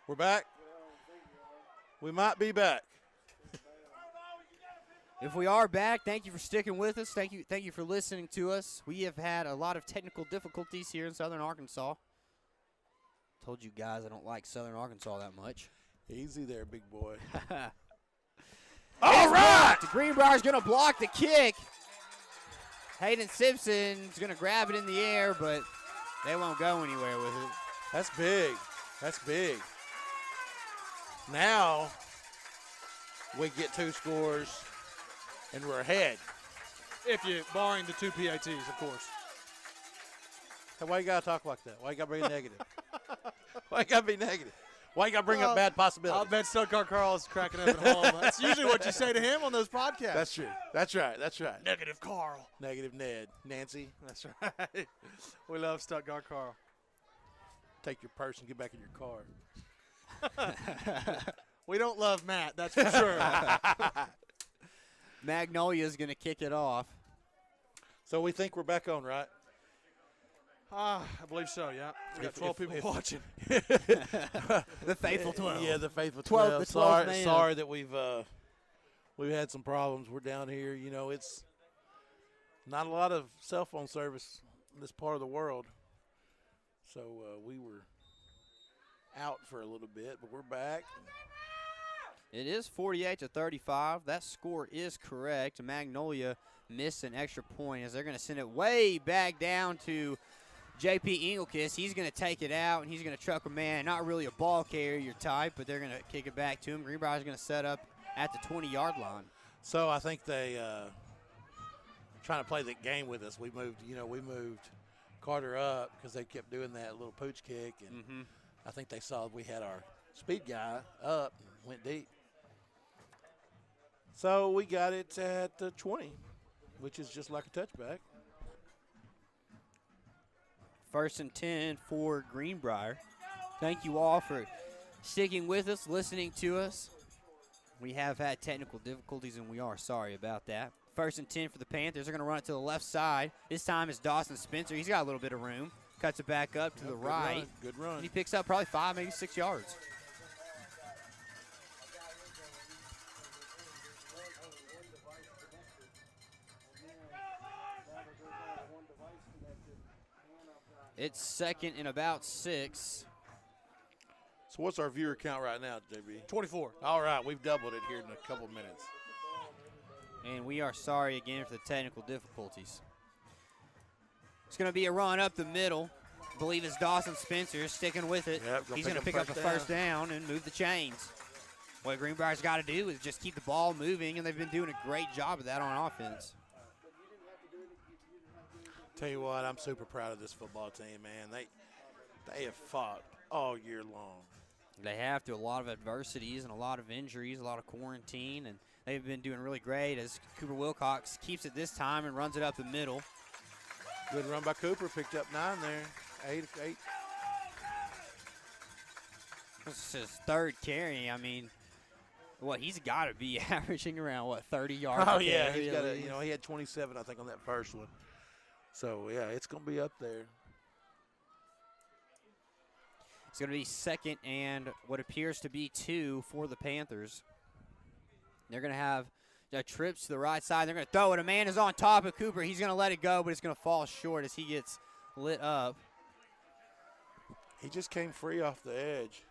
We're back. We might be back. If we are back, thank you for sticking with us. Thank you for listening to us. We have had a lot of technical difficulties here in Southern Arkansas. Told you guys I don't like Southern Arkansas that much. Easy there, big boy. All right! Greenbrier's going to block the kick. Hayden Simpson's going to grab it in the air, but they won't go anywhere with it. That's big. That's big. Now we get 2 scores, and we're ahead. If you, barring the 2 PATs, of course. Hey, why you got to talk like that? Why you got to be negative? Why you got to be negative? Why you got to bring up bad possibilities? I'll bet Stuttgart Carl is cracking up at home. That's usually what you say to him on those podcasts. That's true. That's right. That's right. Negative Carl. Negative Ned. Nancy, That's right. We love Stuttgart Carl. take your purse and get back in your car. We don't love Matt, that's for sure. Magnolia's going to kick it off. So we think we're back on, right? I believe so, yeah. We got 12 people watching. The faithful 12. Yeah, the faithful 12. 12. The 12th man. Sorry that we've had some problems. We're down here. You know, it's not a lot of cell phone service in this part of the world. So we were out for a little bit, but we're back. It is 48-35. That score is correct. Magnolia missed an extra point as they're going to send it way back down to J.P. Engelkist. He's going to take it out, and he's going to truck a man. Not really a ball carrier type, but they're going to kick it back to him. Greenbrier's going to set up at the 20-yard line. So I think they trying to play the game with us. We moved Carter up because they kept doing that little pooch kick, and I think they saw we had our speed guy up and went deep. So we got it at the 20, which is just like a touchback. 1st and 10 for Greenbrier. Thank you all for sticking with us, listening to us. We have had technical difficulties, and we are sorry about that. 1st and 10 for the Panthers. They're going to run it to the left side. This time it's Dawson Spencer. He's got a little bit of room. Cuts it back up to the right. Good run. And he picks up probably 5, maybe 6 yards. It's 2nd and about 6. So what's our viewer count right now, JB? 24. All right, we've doubled it here in a couple minutes. And we are sorry again for the technical difficulties. It's going to be a run up the middle. I believe it's Dawson Spencer sticking with it. Yep, He's going to pick up the first down and move the chains. What Greenbrier's got to do is just keep the ball moving, and they've been doing a great job of that on offense. Tell you what, I'm super proud of this football team, man. They have fought all year long. They have to. A lot of adversities and a lot of injuries, a lot of quarantine, and they've been doing really great as Cooper Wilcox keeps it this time and runs it up the middle. Good run by Cooper. Picked up 9 there. 8. This is his 3rd carry. I mean, he's got to be averaging around, 30 yards Oh, a yeah. carry He's at got least. he had 27, I think, on that first one. So, yeah, it's going to be up there. It's going to be 2nd and what appears to be 2 for the Panthers. They're going to have trips to the right side. They're going to throw it. A man is on top of Cooper. He's going to let it go, but it's going to fall short as he gets lit up. He just came free off the edge.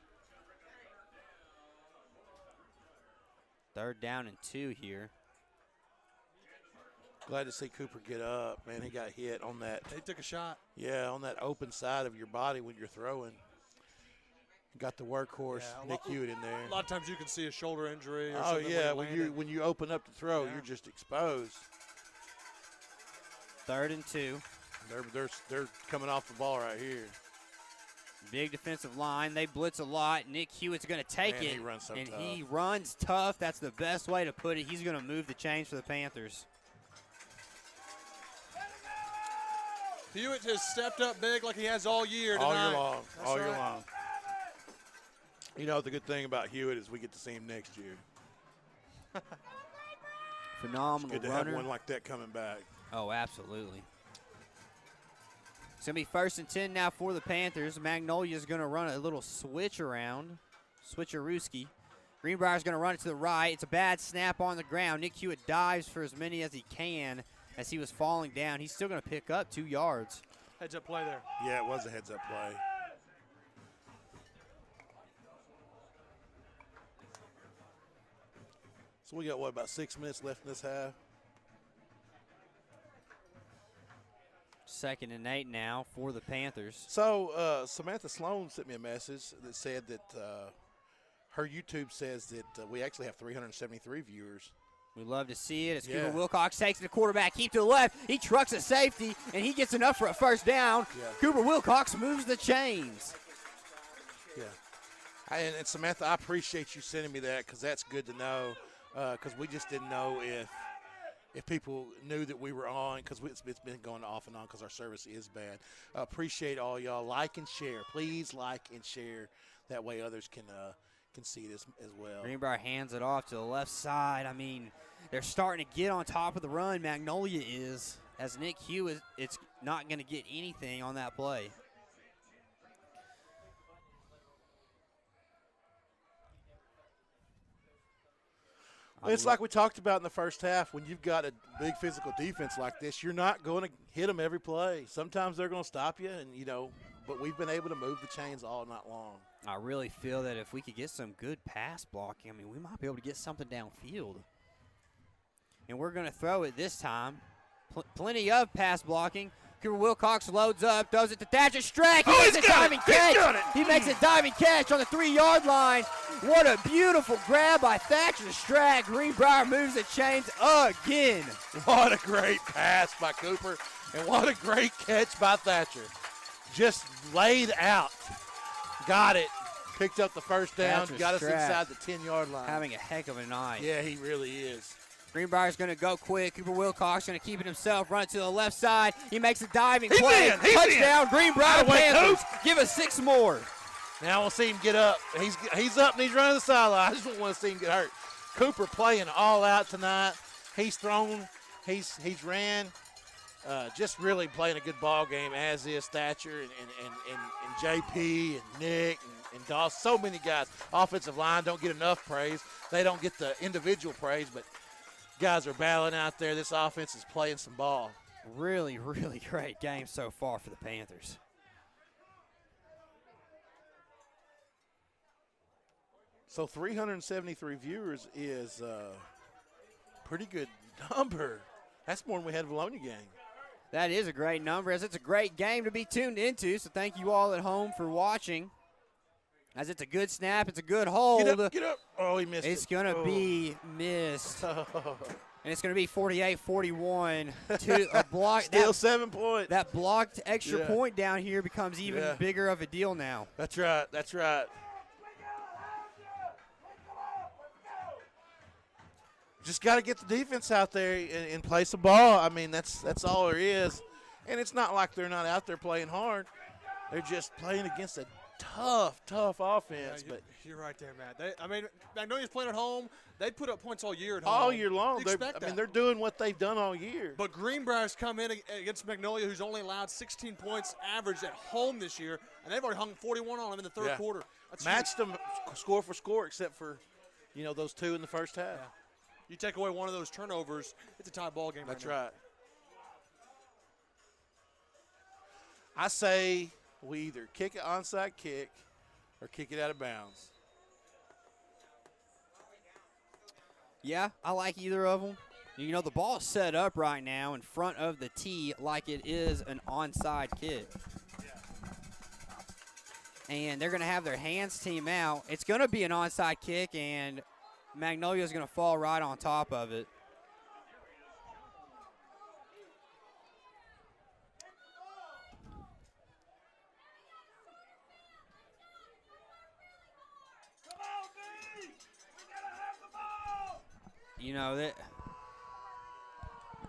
3rd down and 2 here. Glad to see Cooper get up. Man, he got hit on that. He took a shot. Yeah, on that open side of your body when you're throwing. Got the workhorse, Nick Hewitt, in there. A lot of times you can see a shoulder injury or Oh, something. yeah, when you open up to throw, Yeah. you're just exposed. 3rd and 2. They're coming off the ball right here. Big defensive line. They blitz a lot. Nick Hewitt's going to take Man, it. he runs so and tough. he runs tough. That's the best way to put it. He's going to move the chains for the Panthers. Hewitt has stepped up big like he has all year tonight. All year long. That's All year right. long. You know, the good thing about Hewitt is we get to see him next year. Phenomenal Good to runner. have one like that coming back. Oh, absolutely. It's going to be 1st and 10 now for the Panthers. Magnolia's going to run a little switch around. switcherooski. Greenbrier's going to run it to the right. It's a bad snap on the ground. Nick Hewitt dives for as many as he can as he was falling down. He's still going to pick up 2 yards. Heads-up play there. Yeah, it was a heads-up play. So we got, what, about 6 minutes left in this half? 2nd and 8 now for the Panthers. So Samantha Sloan sent me a message that said that her YouTube says that we actually have 373 viewers. We love to see it as Yeah. Cooper Wilcox takes the quarterback, keep to the left. He trucks a safety, and he gets enough for a first down. Yeah. Cooper Wilcox moves the chains. Yeah. And Samantha, I appreciate you sending me that because that's good to know because we just didn't know if people knew that we were on because it's been going off and on because our service is bad. Appreciate all y'all. Like and share. Please like and share. That way others can see this as well. Greenbrier hands it off to the left side. I mean, they're starting to get on top of the run. Magnolia is. As Nick Hewitt, it's not going to get anything on that play. It's like we talked about in the first half. When you've got a big physical defense like this, you're not going to hit them every play. Sometimes they're going to stop you, and but we've been able to move the chains all night long. I really feel that if we could get some good pass blocking, I mean, we might be able to get something downfield. And we're going to throw it this time. Plenty of pass blocking. Cooper Wilcox loads up, throws it to Thatcher Strack. He makes a diving catch. He makes a diving catch on the 3-yard line. What a beautiful grab by Thatcher Strack. Greenbrier moves the chains again. What a great pass by Cooper, and what a great catch by Thatcher. Just laid out. Got it. Picked up the first down. Thatcher Got us Strack inside the 10-yard line. having a heck of a night. Yeah, he really is. Greenbrier's going to go quick. Cooper Wilcox going to keep it himself. Run it to the left side. He makes a diving He's play. in, he's Touchdown, in. Greenbrier Wait, Panthers. Give us 6 more. Now we'll see him get up. He's up and he's running the sideline. I just don't want to see him get hurt. Cooper playing all out tonight. He's thrown. He's ran. Just really playing a good ball game, as is Thatcher and JP and Nick and Dawes. So many guys. Offensive line don't get enough praise. They don't get the individual praise, but guys are battling out there. This offense is playing some ball. Really, really great game so far for the Panthers. So 373 viewers is a pretty good number. That's more than we had a Bologna game. That is a great number, as it's a great game to be tuned into. So thank you all at home for watching. As it's a good snap, it's a good hold. Get up. Oh, he missed it. It's going to be missed. And it's going to be 48-41 to a block. Still 7 points. That blocked extra point down here becomes even bigger of a deal now. That's right. That's right. Just got to get the defense out there and play some ball. I mean, that's all there is. And it's not like they're not out there playing hard. They're just playing against a tough offense. Yeah, but you're right there, Matt. Magnolia's playing at home. They put up points all year at home. all year long. You expect that. They're doing what they've done all year. But Greenbrier's come in against Magnolia, who's only allowed 16 points average at home this year, and they've already hung 41 on them in the third quarter. That's matched them score for score, except for those 2 in the first half. Yeah. You take away one of those turnovers, it's a tie ball game. That's right. I say we either kick an onside kick or kick it out of bounds. Yeah, I like either of them. The ball's set up right now in front of the tee like it is an onside kick. And they're going to have their hands team out. It's going to be an onside kick, and Magnolia's going to fall right on top of it.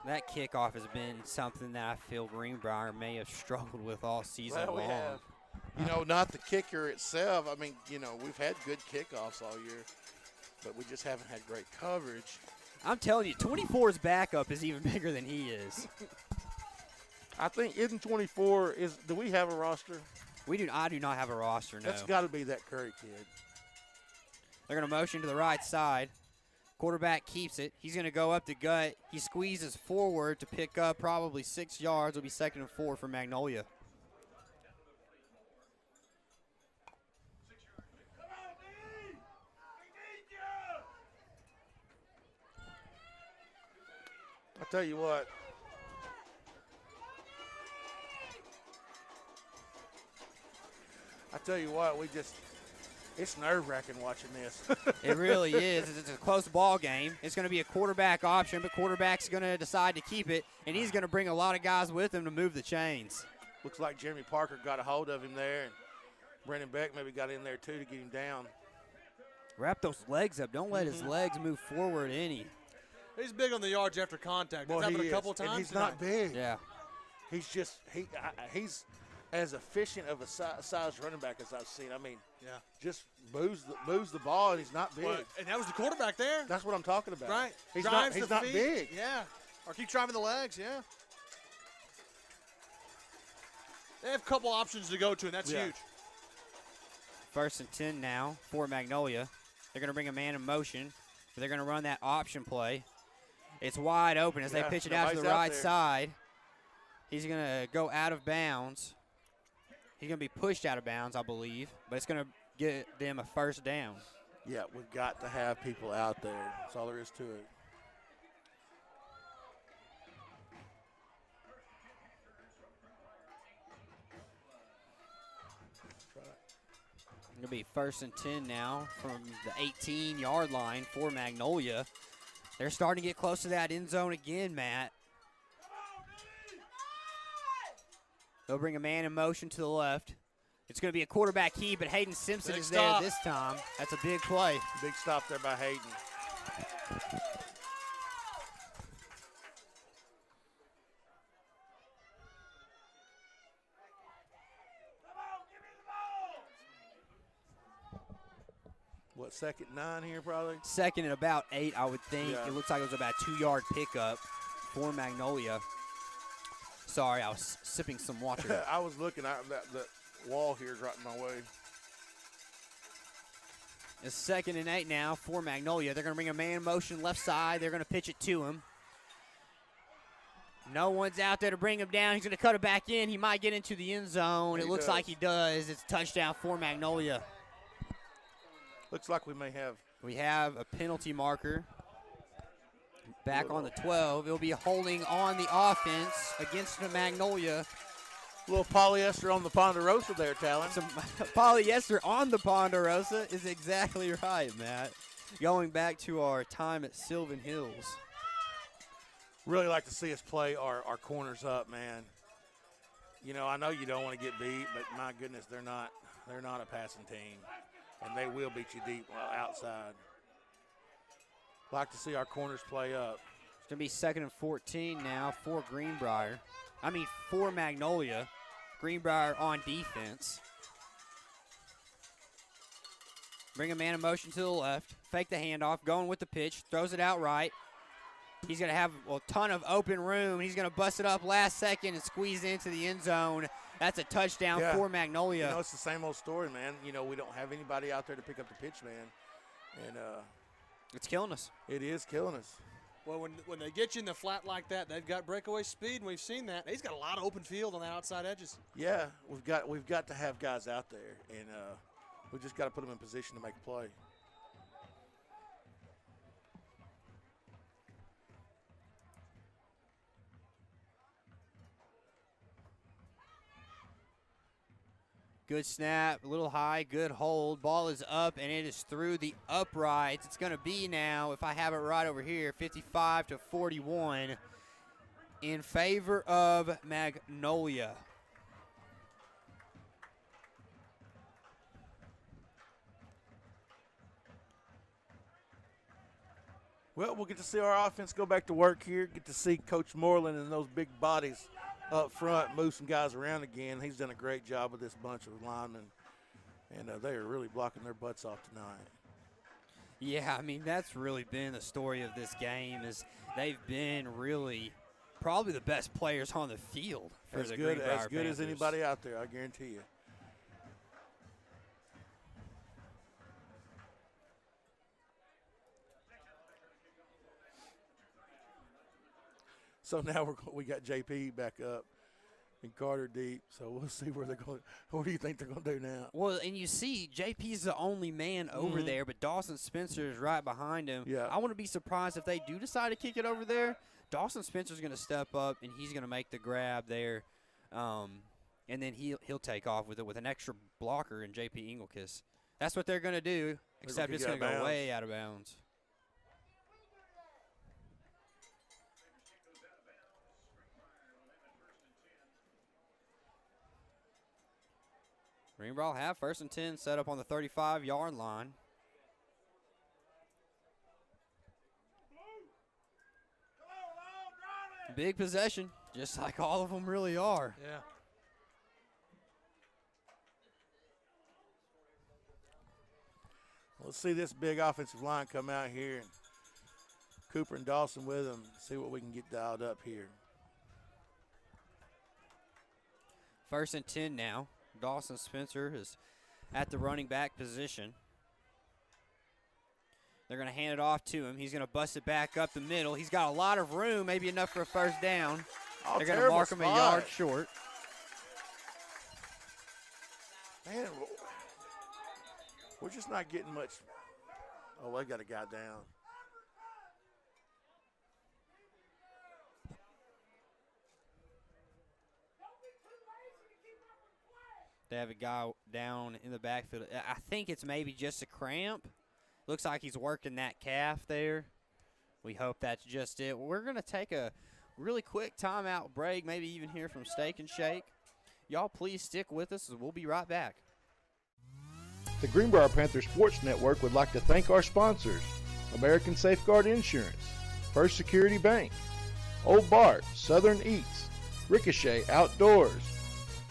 That kickoff has been something that I feel Greenbrier may have struggled with all season long. We have. Not the kicker itself. I mean, we've had good kickoffs all year, but we just haven't had great coverage. I'm telling you, 24's backup is even bigger than he is. I think isn't 24 do we have a roster? I do not have a roster, no. That's got to be that Curry kid. They're going to motion to the right side. Quarterback keeps it. He's going to go up the gut. He squeezes forward to pick up probably 6 yards. It'll be 2nd and 4 for Magnolia. I tell you what. It's nerve-wracking watching this. It really is. It's a close ball game. It's going to be a quarterback option, but quarterback's going to decide to keep it, and he's going to bring a lot of guys with him to move the chains. Looks like Jeremy Parker got a hold of him there, and Brendan Beck maybe got in there too to get him down. Wrap those legs up. Don't let his legs move forward any. He's big on the yards after contact. It's happened a couple times. And he's tonight. not big. Yeah. He's as efficient of a size running back as I've seen. I mean, just moves the ball, and he's not big. Well, and that was the quarterback there. That's what I'm talking about. Right. He's Drives not the feet. big. Yeah. Or keep driving the legs, yeah. They have a couple options to go to, and that's huge. 1st and 10 now for Magnolia. They're going to bring a man in motion, but they're going to run that option play. It's wide open as they pitch it out to the right side. He's going to go out of bounds. He's going to be pushed out of bounds, I believe, but it's going to get them a 1st down. Yeah, we've got to have people out there. That's all there is to it. It'll be 1st and 10 now from the 18-yard line for Magnolia. They're starting to get close to that end zone again, Matt. They'll bring a man in motion to the left. It's going to be a quarterback key, but Hayden Simpson is there this time. That's a big play. Big stop there by Hayden. What, 2nd and 9 here probably? 2nd and about 8, I would think. Yeah. It looks like it was about a 2-yard pickup for Magnolia. Sorry, I was sipping some water. I was looking at the wall here is right in my way. It's 2nd and 8 now for Magnolia. They're going to bring a man in motion left side. They're going to pitch it to him. No one's out there to bring him down. He's going to cut it back in. He might get into the end zone. It looks like he does. It's a touchdown for Magnolia. Looks like we may have. We have a penalty marker back on the 12. It'll be holding on the offense against the Magnolia. A little polyester on the Ponderosa there, Talon. Some polyester on the Ponderosa is exactly right, Matt. Going back to our time at Sylvan Hills. Really like to see us play our corners up, man. You know, I know you don't want to get beat, but my goodness, they're not a passing team. And they will beat you deep outside. Like to see our corners play up. It's going to be 2nd and 14 now for Greenbrier. For Magnolia. Greenbrier on defense. Bring a man in motion to the left. Fake the handoff. Going with the pitch. Throws it out right. He's going to have a ton of open room. He's going to bust it up last second and squeeze into the end zone. That's a touchdown for Magnolia. You know, it's the same old story, man. You know, we don't have anybody out there to pick up the pitch, man. And it's killing us. It is killing us. Well, when they get you in the flat like that, they've got breakaway speed, and we've seen that. He's got a lot of open field on the outside edges. Yeah, we've got to have guys out there, and we just got to put them in position to make a play. Good snap, a little high, good hold. Ball is up, and it is through the uprights. It's going to be now, if I have it right over here, 55-41 in favor of Magnolia. Well, we'll get to see our offense go back to work here, get to see Coach Moreland and those big bodies up front move some guys around again. He's done a great job with this bunch of linemen, and they are really blocking their butts off tonight. Yeah, I mean, that's really been the story of this game is they've been really probably the best players on the field for the Greenbrier Panthers. As good as anybody out there, I guarantee you. So now we got JP back up and Carter deep. So we'll see where they're going. What do you think they're going to do now? Well, and you see JP's the only man over there, but Dawson Spencer is right behind him. Yeah. I wouldn't be surprised if they do decide to kick it over there. Dawson Spencer's going to step up, and he's going to make the grab there. And then he'll take off with it with an extra blocker in JP Engelkiss. That's what they're going to do, except it's going to go way out of bounds. Greenbrier will have 1st and 10 set up on the 35-yard line. Big possession, just like all of them really are. Yeah. Let's see this big offensive line come out here, and Cooper and Dawson with them. See what we can get dialed up here. 1st and 10 now. Dawson Spencer is at the running back position. They're going to hand it off to him. He's going to bust it back up the middle. He's got a lot of room, maybe enough for a 1st down. They're going to mark him a yard short. Man, we're just not getting much. Oh, they got a guy down. They have a guy down in the backfield. I think it's maybe just a cramp. Looks like he's working that calf there. We hope that's just it. We're going to take a really quick timeout break, maybe even hear from Steak and Shake. Y'all please stick with us, and we'll be right back. The Greenbrier Panthers Sports Network would like to thank our sponsors: American Safeguard Insurance, First Security Bank, Old Bart, Southern Eats, Ricochet Outdoors,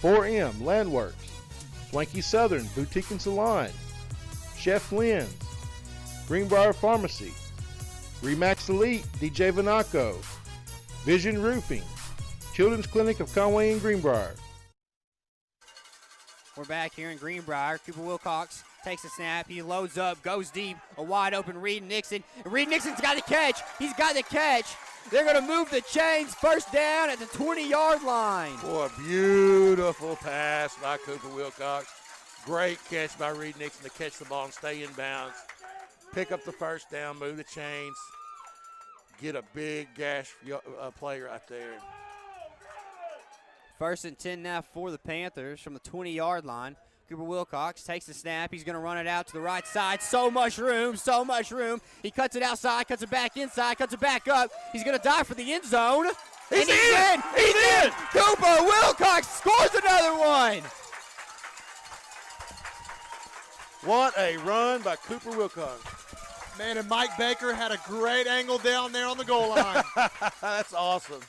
4M Landworks, Swanky Southern Boutique and Salon, Chef Lynn's, Greenbrier Pharmacy, Remax Elite DJ Vanaco, Vision Roofing, Children's Clinic of Conway and Greenbrier. We're back here in Greenbrier. Cooper Wilcox takes a snap. He loads up, goes deep. A wide open Reed Nixon. And Reed Nixon's got the catch. He's got the catch. They're going to move the chains. 1st down at the 20-yard line. Boy, a beautiful pass by Cooper Wilcox. Great catch by Reed Nixon to catch the ball and stay in bounds. Pick up the 1st down, move the chains, get a big gash play right there. 1st and 10 now for the Panthers from the 20-yard line. Cooper Wilcox takes the snap. He's going to run it out to the right side. So much room, so much room. He cuts it outside, cuts it back inside, cuts it back up. He's going to dive for the end zone. He's in! He's in! Cooper Wilcox scores another one. What a run by Cooper Wilcox. Man, and Mike Baker had a great angle down there on the goal line. That's awesome.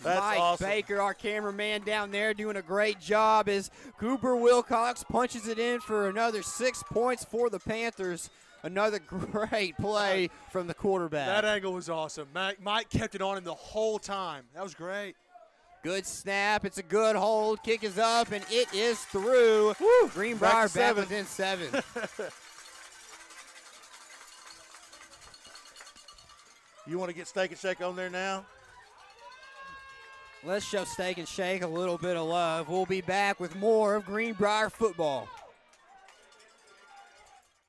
That's Mike awesome. Baker, our cameraman down there, doing a great job as Cooper Wilcox punches it in for another 6 points for the Panthers. Another great play from the quarterback. That angle was awesome. Mike kept it on him the whole time. That was great. Good snap. It's a good hold. Kick is up, and it is through. Woo, Greenbrier back within 7. You want to get Steak and Shake on there now? Let's show Steak and Shake a little bit of love. We'll be back with more of Greenbrier football.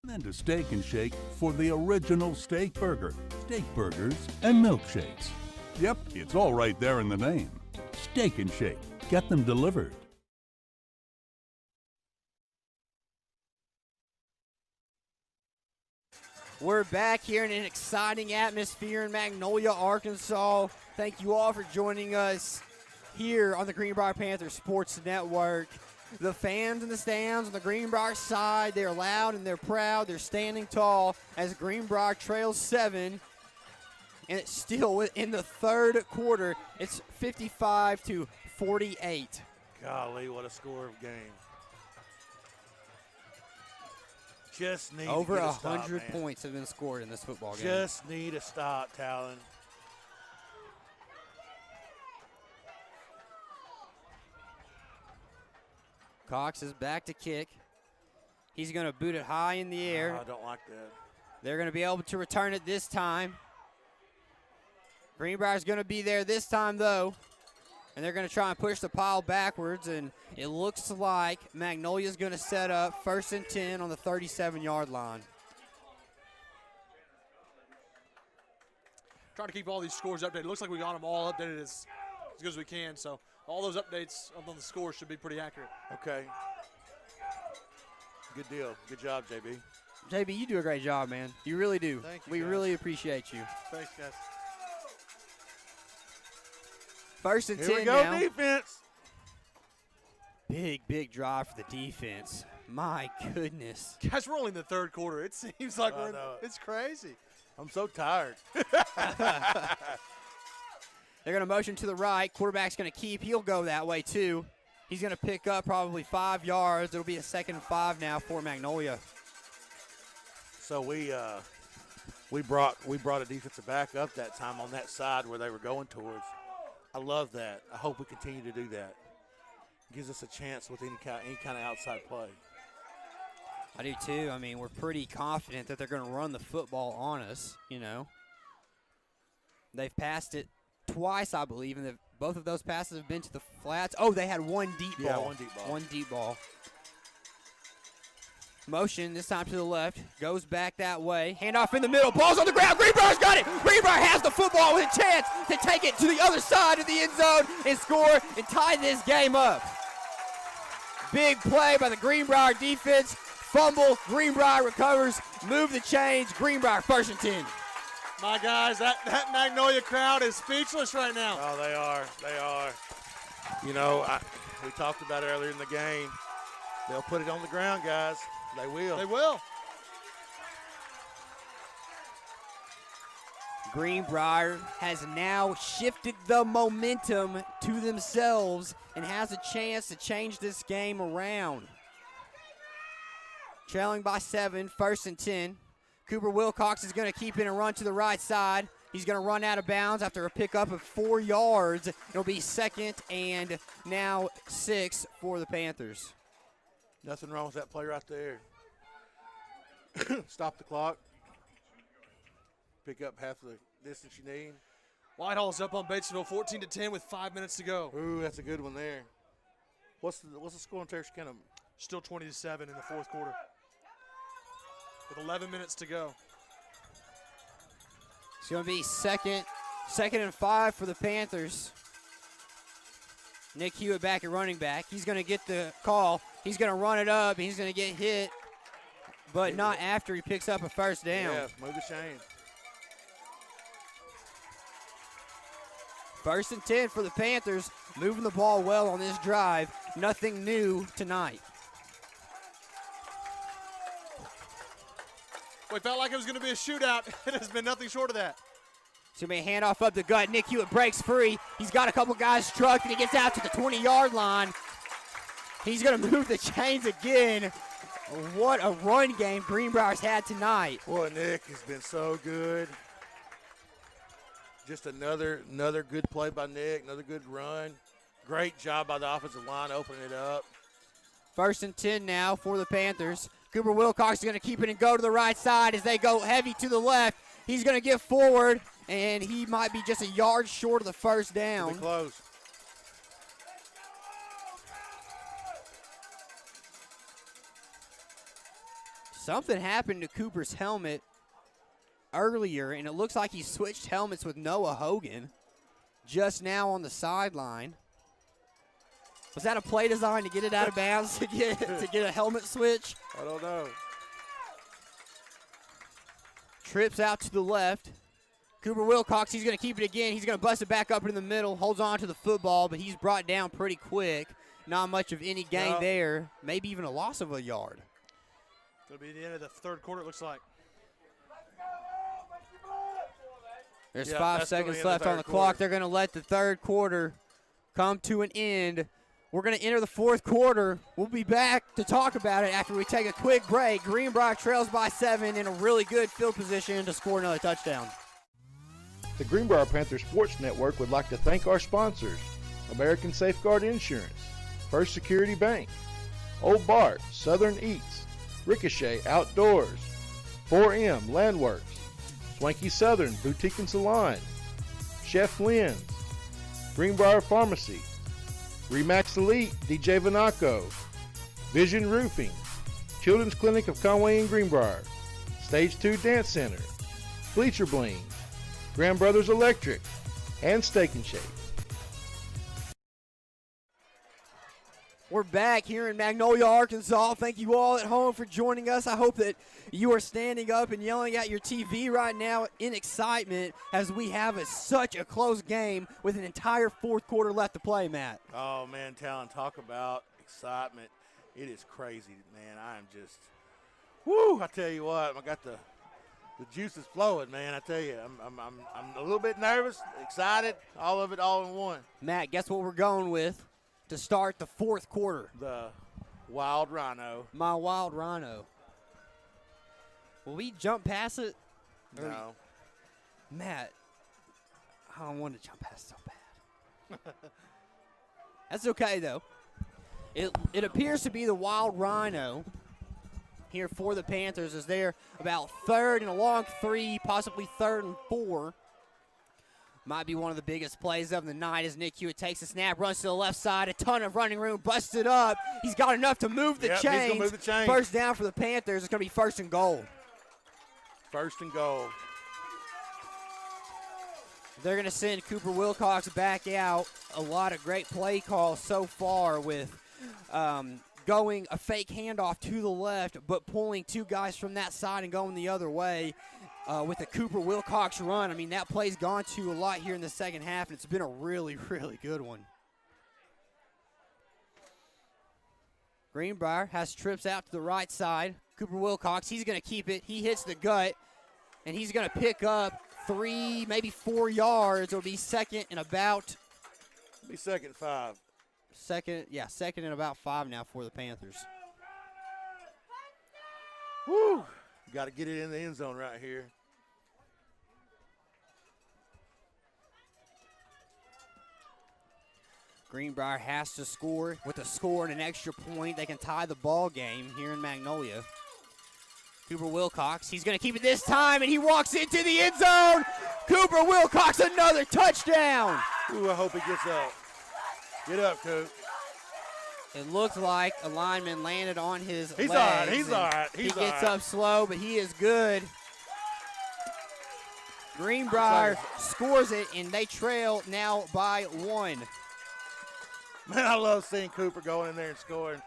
And to Steak and Shake for the original steak burger, steak burgers, and milkshakes. Yep, it's all right there in the name. Steak and Shake. Get them delivered. We're back here in an exciting atmosphere in Magnolia, Arkansas. Thank you all for joining us here on the Greenbrier Panthers Sports Network. The fans in the stands on the Greenbrier side, they're loud and they're proud. They're standing tall as Greenbrier trails 7. And it's still in the 3rd quarter. It's 55-48. Golly, what a score of game. Just need over to get a stop, 100 man. points have been scored in this football game. Just need a stop, Talon. Cox is back to kick. He's going to boot it high in the air. Oh, I don't like that. They're going to be able to return it this time. Greenbrier's going to be there this time, though. And they're going to try and push the pile backwards, and it looks like Magnolia's going to set up 1st and 10 on the 37-yard line. Trying to keep all these scores updated. It looks like we got them all updated as good as we can. So all those updates on the scores should be pretty accurate. Okay. Good deal. Good job, JB. JB, you do a great job, man. You really do. Thank you, We guys. really appreciate you. Thanks, guys. 1st and 10 Here we go, now. defense. Big drive for the defense. My goodness. Guys, we're only in the 3rd quarter. It seems like I know it. it's crazy. I'm so tired. They're going to motion to the right. Quarterback's going to keep. He'll go that way, too. He's going to pick up probably 5 yards. It'll be a 2nd and 5 now for Magnolia. So we brought a defensive back up that time on that side where they were going towards. I love that. I hope we continue to do that. Gives us a chance with any kind of outside play. I do, too. I mean, we're pretty confident that they're going to run the football on us, you know. They've passed it twice, I believe, and both of those passes have been to the flats. Oh, they had one deep ball. Yeah, one deep ball. One deep ball. Motion, this time to the left. Goes back that way. Handoff in the middle. Ball's on the ground. Greenbrier's got it. Greenbrier has the football with a chance to take it to the other side of the end zone and score and tie this game up. Big play by the Greenbrier defense. Fumble. Greenbrier recovers. Move the chains. Greenbrier 1st and 10. My guys, that Magnolia crowd is speechless right now. Oh, they are. They are. You know, we talked about it earlier in the game. They'll put it on the ground, guys. They will. They will. Greenbrier has now shifted the momentum to themselves and has a chance to change this game around. Trailing by 7, 1st and 10. Cooper Wilcox is going to keep it and run to the right side. He's going to run out of bounds after a pickup of 4 yards. It'll be 2nd and now 6 for the Panthers. Nothing wrong with that play right there. Stop the clock. Pick up half the distance you need. Whitehall's up on Batesville 14-10 with 5 minutes to go. Ooh, that's a good one there. What's the score on Texarkana? Still 20-7 in the 4th quarter. With 11 minutes to go. It's going to be second and 5 for the Panthers. Nick Hewitt back at running back. He's going to get the call. He's going to run it up, and he's going to get hit, but not after he picks up a 1st down. Yeah, move the chain. 1st and 10 for the Panthers, moving the ball well on this drive. Nothing new tonight. We felt like it was going to be a shootout. It has been nothing short of that. It's going to be a handoff up the gut. Nick Hewitt breaks free. He's got a couple guys struck, and he gets out to the 20-yard line. He's going to move the chains again. What a run game Greenbrier's had tonight. Boy, Nick has been so good. Just another good play by Nick, another good run. Great job by the offensive line opening it up. 1st and 10 now for the Panthers. Cooper Wilcox is going to keep it and go to the right side as they go heavy to the left. He's going to get forward, and he might be just a yard short of the 1st down. Be close. Something happened to Cooper's helmet earlier, and it looks like he switched helmets with Noah Hogan just now on the sideline. Was that a play design to get it out of bounds to get a helmet switch? I don't know. Trips out to the left. Cooper Wilcox, he's going to keep it again. He's going to bust it back up in the middle, holds on to the football, but he's brought down pretty quick. Not much of any gain there, maybe even a loss of a yard. Going to be the end of the 3rd quarter, it looks like. There's Yeah, 5 that's gonna seconds be in the left on third the quarter. clock. They're going to let the 3rd quarter come to an end. We're going to enter the 4th quarter. We'll be back to talk about it after we take a quick break. Greenbrier trails by 7 in a really good field position to score another touchdown. The Greenbrier Panthers Sports Network would like to thank our sponsors: American Safeguard Insurance, First Security Bank, Old Bart, Southern Eats, Ricochet Outdoors, 4M Landworks, Swanky Southern Boutique and Salon, Chef Lynn's, Greenbrier Pharmacy, Remax Elite, DJ Vanaco, Vision Roofing, Children's Clinic of Conway and Greenbrier, Stage 2 Dance Center, Bleacher Bling, Grand Brothers Electric, and Steak and Shake. We're back here in Magnolia, Arkansas. Thank you all at home for joining us. I hope that you are standing up and yelling at your TV right now in excitement as we have such a close game with an entire fourth quarter left to play, Matt. Oh, man, Talon, talk about excitement. It is crazy, man. I am just, whoo, I tell you what, I got the juice is flowing, man. I tell you, I'm a little bit nervous, excited, all of it all in one. Matt, guess what we're going with to start the fourth quarter? The Wild Rhino. My Wild Rhino. Will we jump past it? No. Matt, I don't want to jump past so bad. That's okay, though. It appears to be the Wild Rhino here for the Panthers as they're about third and a long 3, possibly third and 4. Might be one of the biggest plays of the night as Nick Hewitt takes a snap, runs to the left side, a ton of running room, busted up. He's got enough to move the chains. He's going to move the chains. First down for the Panthers. It's going to be first and goal. First and goal. They're going to send Cooper Wilcox back out. A lot of great play calls so far with going a fake handoff to the left, but pulling 2 guys from that side and going the other way. With the Cooper Wilcox run, I mean, that play's gone to a lot here in the second half, and it's been a really, really good one. Greenbrier has trips out to the right side. Cooper Wilcox, he's going to keep it. He hits the gut, and he's going to pick up 3, maybe 4 yards. It'll be second and about. It'll be second and 5. Second and about 5 now for the Panthers. Woo! Got to get it in the end zone right here. Greenbrier has to score. With a score and an extra point, they can tie the ball game here in Magnolia. Cooper Wilcox, he's going to keep it this time, and he walks into the end zone. Cooper Wilcox, another touchdown. Ooh, I hope he gets up. Get up, Coop. It looked like a lineman landed on his legs. He's all right. He's all right. He gets up slow, but he is good. Greenbrier scores it, and they trail now by 1. Man, I love seeing Cooper going in there and scoring.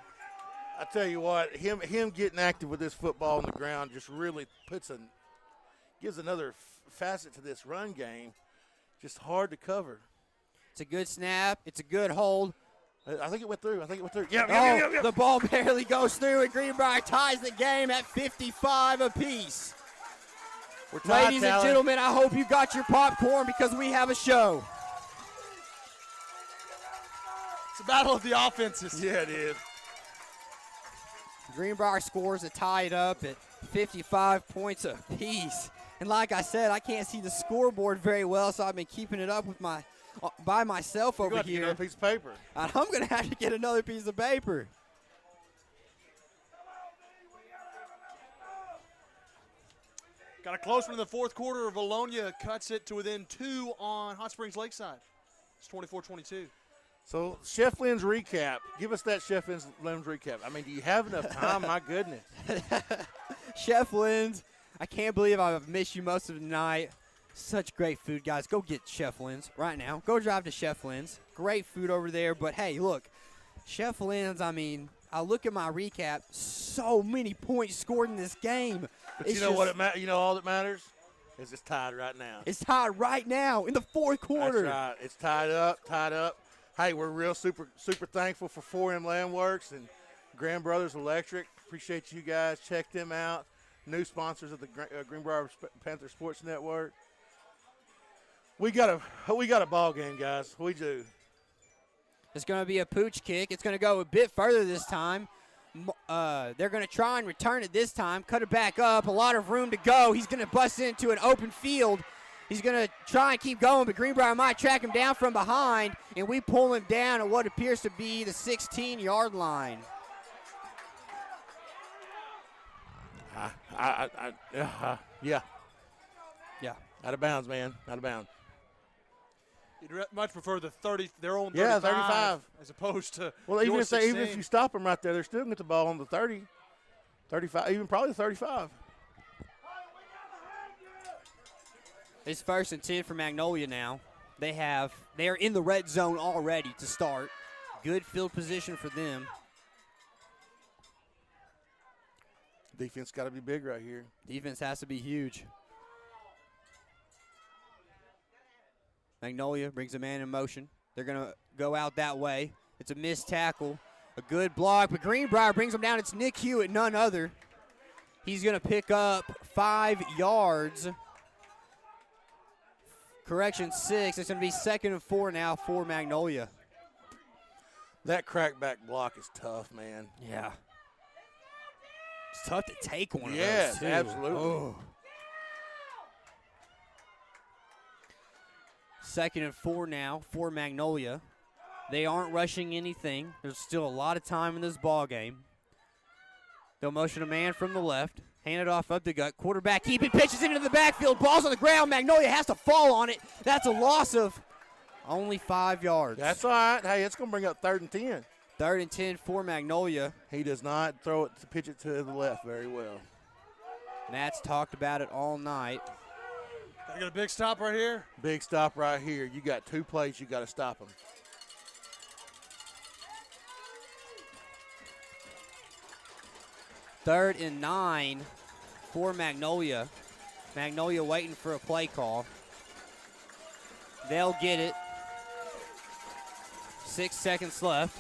I tell you what, him getting active with this football on the ground just really gives another facet to this run game. Just hard to cover. It's a good snap. It's a good hold. I think it went through. Yeah. The ball barely goes through, and Greenbrier ties the game at 55 apiece. We're tied, Ladies and gentlemen, I hope you got your popcorn because we have a show. It's a battle of the offenses. Yeah, it is. Greenbrier scores to tie it up at 55 points apiece. And like I said, I can't see the scoreboard very well, so I've been keeping it up with by myself over here. Get another piece of paper. And I'm going to have to get another piece of paper. Got a close one in the fourth quarter. Valonia cuts it to within 2 on Hot Springs Lakeside. It's 24-22. So, Chef Lynn's recap. Give us that Chef Lynn's recap. I mean, do you have enough time? My goodness. Chef Lynn's, I can't believe I've missed you most of the night. Such great food, guys. Go get Chef Lynn's right now. Go drive to Chef Lynn's. Great food over there. But, hey, look, Chef Lynn's, I mean, I look at my recap, so many points scored in this game. But you know what? You know all that matters is it's tied right now. It's tied right now in the fourth quarter. That's right. It's tied up. Hey, we're real super thankful for 4M Landworks and Grand Brothers Electric. Appreciate you guys. Check them out. New sponsors of the Greenbrier Panther Sports Network. We got a ball game, guys. We do. It's going to be a pooch kick. It's going to go a bit further this time. They're going to try and return it this time. Cut it back up. A lot of room to go. He's going to bust into an open field. He's going to try and keep going, but Greenbrier might track him down from behind, and we pull him down at what appears to be the 16-yard line. Yeah. Yeah. Out of bounds, man. Out of bounds. You'd much prefer the 30, their own 35, Yeah, 35. as opposed to Well, even your if you stop them right there, they're still going to get the ball on the 30, 35, even probably the 35. It's 1st and 10 for Magnolia now. They are in the red zone already to start. Good field position for them. Defense got to be big right here. Defense has to be huge. Magnolia brings a man in motion. They're going to go out that way. It's a missed tackle. A good block, but Greenbrier brings him down. It's Nick Hewitt, none other. He's going to pick up 5 yards. Correction, 6. It's going to be 2nd and 4 now for Magnolia. That crackback block is tough, man. Yeah. It's tough to take one of those, Yes, too. absolutely. Oh. 2nd and 4 now for Magnolia. They aren't rushing anything. There's still a lot of time in this ball game. They'll motion a man from the left. Hand it off up the gut. Quarterback keeping, pitches into the backfield. Ball's on the ground. Magnolia has to fall on it. That's a loss of only 5 yards. That's all right. Hey, it's going to bring up 3rd and 10. 3rd and 10 for Magnolia. He does not pitch it to the left very well. Nats talked about it all night. I got a big stop right here. Big stop right here. You got 2 plays. You got to stop them. Third and 9 for Magnolia. Magnolia waiting for a play call. They'll get it. 6 seconds left.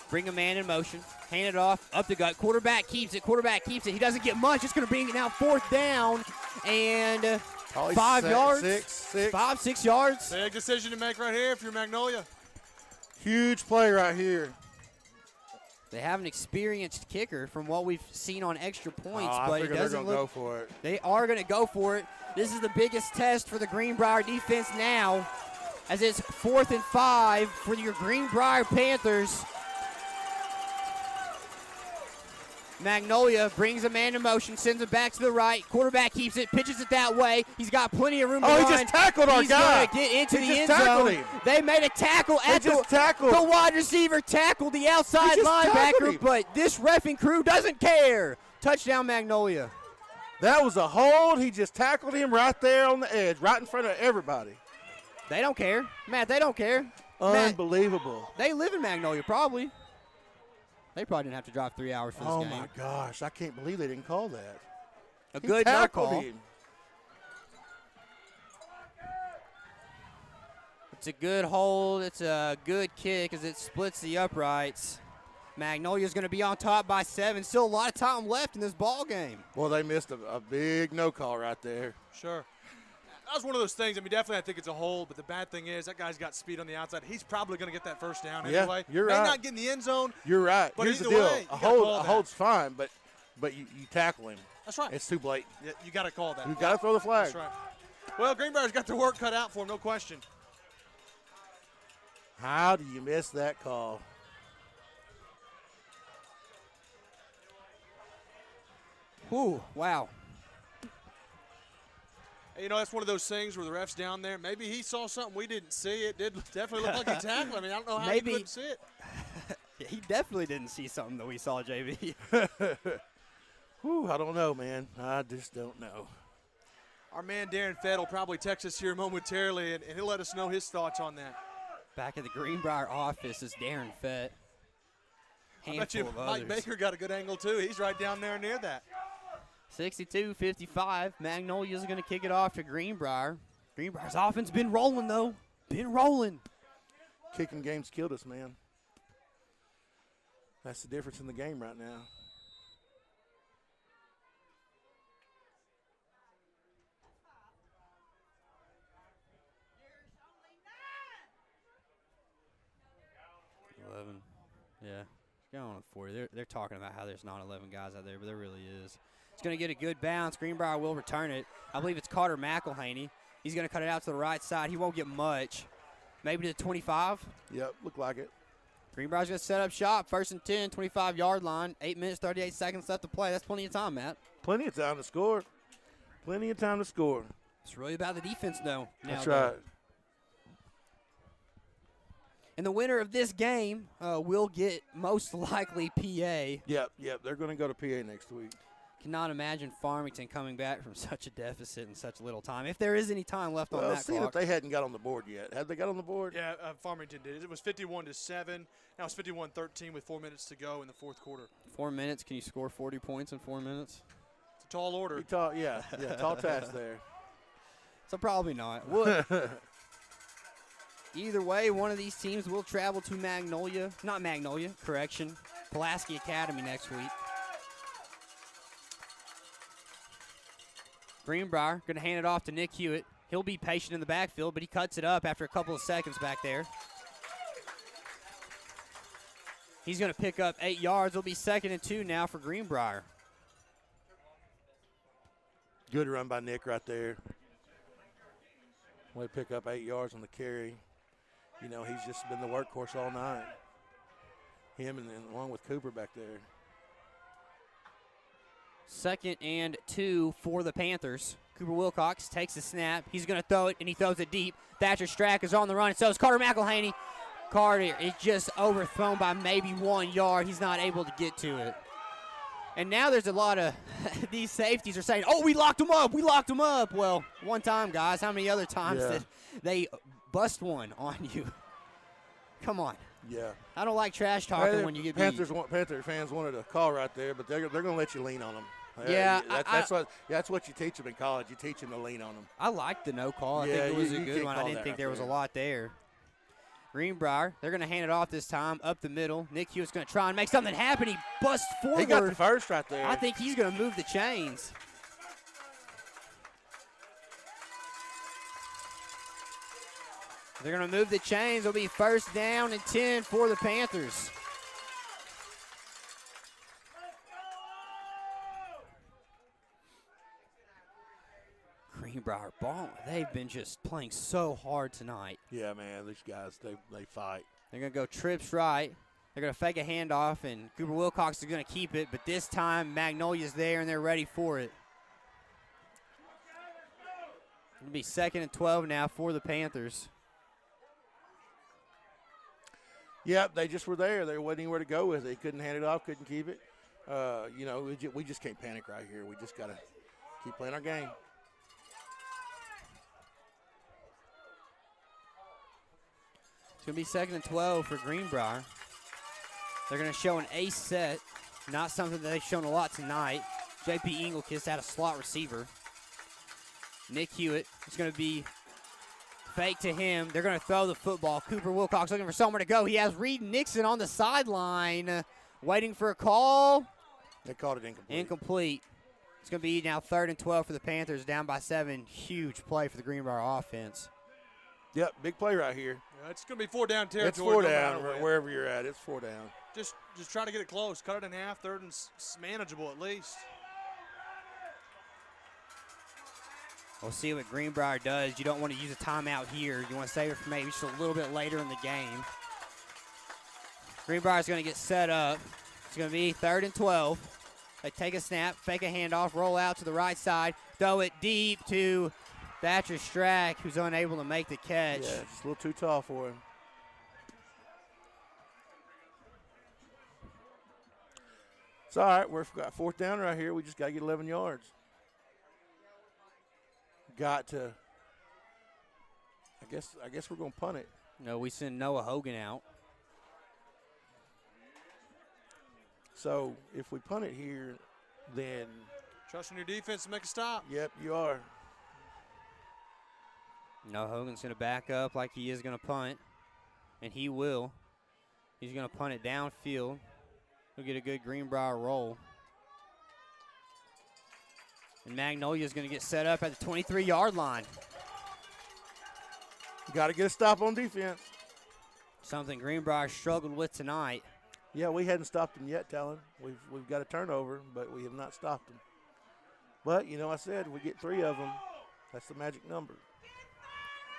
Bring a man in motion. Hand it off. Up the gut. Quarterback keeps it. Quarterback keeps it. He doesn't get much. It's going to bring it now 4th down. And Probably 5 yards. 6. 5, 6 yards. Big decision to make right here if you're Magnolia. Huge play right here. They have an experienced kicker from what we've seen on extra points, I but it figure they're doesn't going to look. go for it. They are going to go for it. This is the biggest test for the Greenbrier defense now, as it's 4th and 5 for your Greenbrier Panthers. Magnolia brings a man in motion, sends it back to the right. Quarterback keeps it, pitches it that way. He's got plenty of room to run. He just tackled our guy. He's going to get into He the just end tackled zone. him. They made a tackle at They just tackled. the wide receiver tackled the outside He just tackled linebacker, him. but this reffing crew doesn't care. Touchdown, Magnolia. That was a hold. He just tackled him right there on the edge, right in front of everybody. They don't care. Matt, they don't care. Unbelievable. Matt, they live in Magnolia, probably. They probably didn't have to drive 3 hours for this Oh, game. my gosh. I can't believe they didn't call that. A He good no tackled call. him. It's a good hold. It's a good kick as it splits the uprights. Magnolia's going to be on top by 7. Still a lot of time left in this ball game. Well, they missed a big no call right there. Sure. That was one of those things. I mean, definitely I think it's a hold, but the bad thing is that guy's got speed on the outside. He's probably going to get that first down Yeah, anyway. you're May right. not get in the end zone. You're right. But Here's the either deal. way, you a gotta call that. hold's fine, but you tackle him. That's right. It's too blatant. Yeah, you got to call that. You got to throw the flag. That's right. Well, Greenbrier's got their work cut out for him, no question. How do you miss that call? Whew, wow. Hey, you know, that's one of those things where the ref's down there. Maybe he saw something we didn't see. It did definitely look like he tackled. I mean, I don't know how Maybe. he couldn't see it. He definitely didn't see something that we saw, JB. Whew, I don't know, man. I just don't know. Our man Darren Fett will probably text us here momentarily, and he'll let us know his thoughts on that. Back at the Greenbrier office is Darren Fett. I bet you Handful of Mike others. Baker got a good angle, too. He's right down there near that. 62-55. Magnolia's going to kick it off to Greenbrier. Greenbrier's offense been rolling, though. Been rolling. Kicking games killed us, man. That's the difference in the game right now. Yeah, going on 40. They're talking about how there's not 11 guys out there, but there really is. It's going to get a good bounce. Greenbrier will return it. I believe it's Carter McElhaney. He's going to cut it out to the right side. He won't get much. Maybe to the 25. Yep, look like it. Greenbrier's going to set up shop. 1st and 10, 25-yard line. 8 minutes, 38 seconds left to play. That's plenty of time, Matt. Plenty of time to score. Plenty of time to score. It's really about the defense, though. That's now, though. right. And the winner of this game will get most likely PA. Yep. They're going to go to PA next week. Cannot imagine Farmington coming back from such a deficit in such little time. If there is any time left on that seeing clock. that they hadn't got on the board yet. Had they got on the board? Yeah, Farmington did. It was 51-7. Now it's 51-13 with 4 minutes to go in the fourth quarter. 4 minutes. Can you score 40 points in 4 minutes? It's a tall order. Tall task there. So probably not. Either way, one of these teams will travel to Pulaski Academy next week. Greenbrier going to hand it off to Nick Hewitt. He'll be patient in the backfield, but he cuts it up after a couple of seconds back there. He's going to pick up 8 yards. It'll be 2nd and 2 now for Greenbrier. Good run by Nick right there. Way to pick up 8 yards on the carry. You know, he's just been the workhorse all night. Him and then along with Cooper back there. 2nd and 2 for the Panthers. Cooper Wilcox takes the snap. He's going to throw it, and he throws it deep. Thatcher Strack is on the run, and so is Carter McElhaney. Carter is just overthrown by maybe 1 yard. He's not able to get to it. And now there's a lot of these safeties are saying, oh, we locked him up. Well, one time, guys. How many other times did they bust one on you? Come on. Yeah. I don't like trash talking when you get beat. Panther fans wanted a call right there, but they're going to let you lean on them. Yeah, that's what you teach them in college. You teach them to lean on them. I liked the no call. I think it was a good one. I didn't think there was a lot there. Greenbrier, they're going to hand it off this time up the middle. Nick Hewitt's going to try and make something happen. He busts forward. He got the first right there. I think he's going to move the chains. They're going to move the chains. It'll be 1st down and 10 for the Panthers. Greenbrier ball. They've been just playing so hard tonight. Yeah, man, these guys, they fight. They're going to go trips right. They're going to fake a handoff, and Cooper Wilcox is going to keep it, but this time Magnolia's there, and they're ready for it. It'll be 2nd and 12 now for the Panthers. Yep, they just were there. There wasn't anywhere to go with it. They couldn't hand it off, couldn't keep it. We just can't panic right here. We just got to keep playing our game. It's going to be 2nd and 12 for Greenbrier. They're going to show an ace set, not something that they've shown a lot tonight. J.P. Engelkist had a slot receiver. Nick Hewitt is going to be fake to him. They're going to throw the football. Cooper Wilcox looking for somewhere to go. He has Reed Nixon on the sideline, waiting for a call. They called it incomplete. Incomplete. It's going to be now 3rd and 12 for the Panthers, down by 7. Huge play for the Greenbrier offense. Yep, big play right here. Yeah, it's going to be 4 down territory. It's 4 down wherever you're at. It's 4 down. Just try to get it close. Cut it in half. 3rd and manageable at least. We'll see what Greenbrier does. You don't want to use a timeout here. You want to save it for maybe just a little bit later in the game. Greenbrier's going to get set up. It's going to be 3rd and 12. They take a snap, fake a handoff, roll out to the right side, throw it deep to Thatcher Strack, who's unable to make the catch. Yeah, just a little too tall for him. It's all right. We've got 4th down right here. We just got to get 11 yards. Got to. I guess we're going to punt it. No, we send Noah Hogan out. So if we punt it here, then. Trusting your defense to make a stop. Yep, you are. No, Hogan's going to back up like he is going to punt, and he will. He's going to punt it downfield. He'll get a good Greenbrier roll. And Magnolia's going to get set up at the 23-yard line. Got to get a stop on defense. Something Greenbrier struggled with tonight. Yeah, we hadn't stopped them yet, Talon. We've got a turnover, but we have not stopped them. But, I said we get 3 of them. That's the magic number.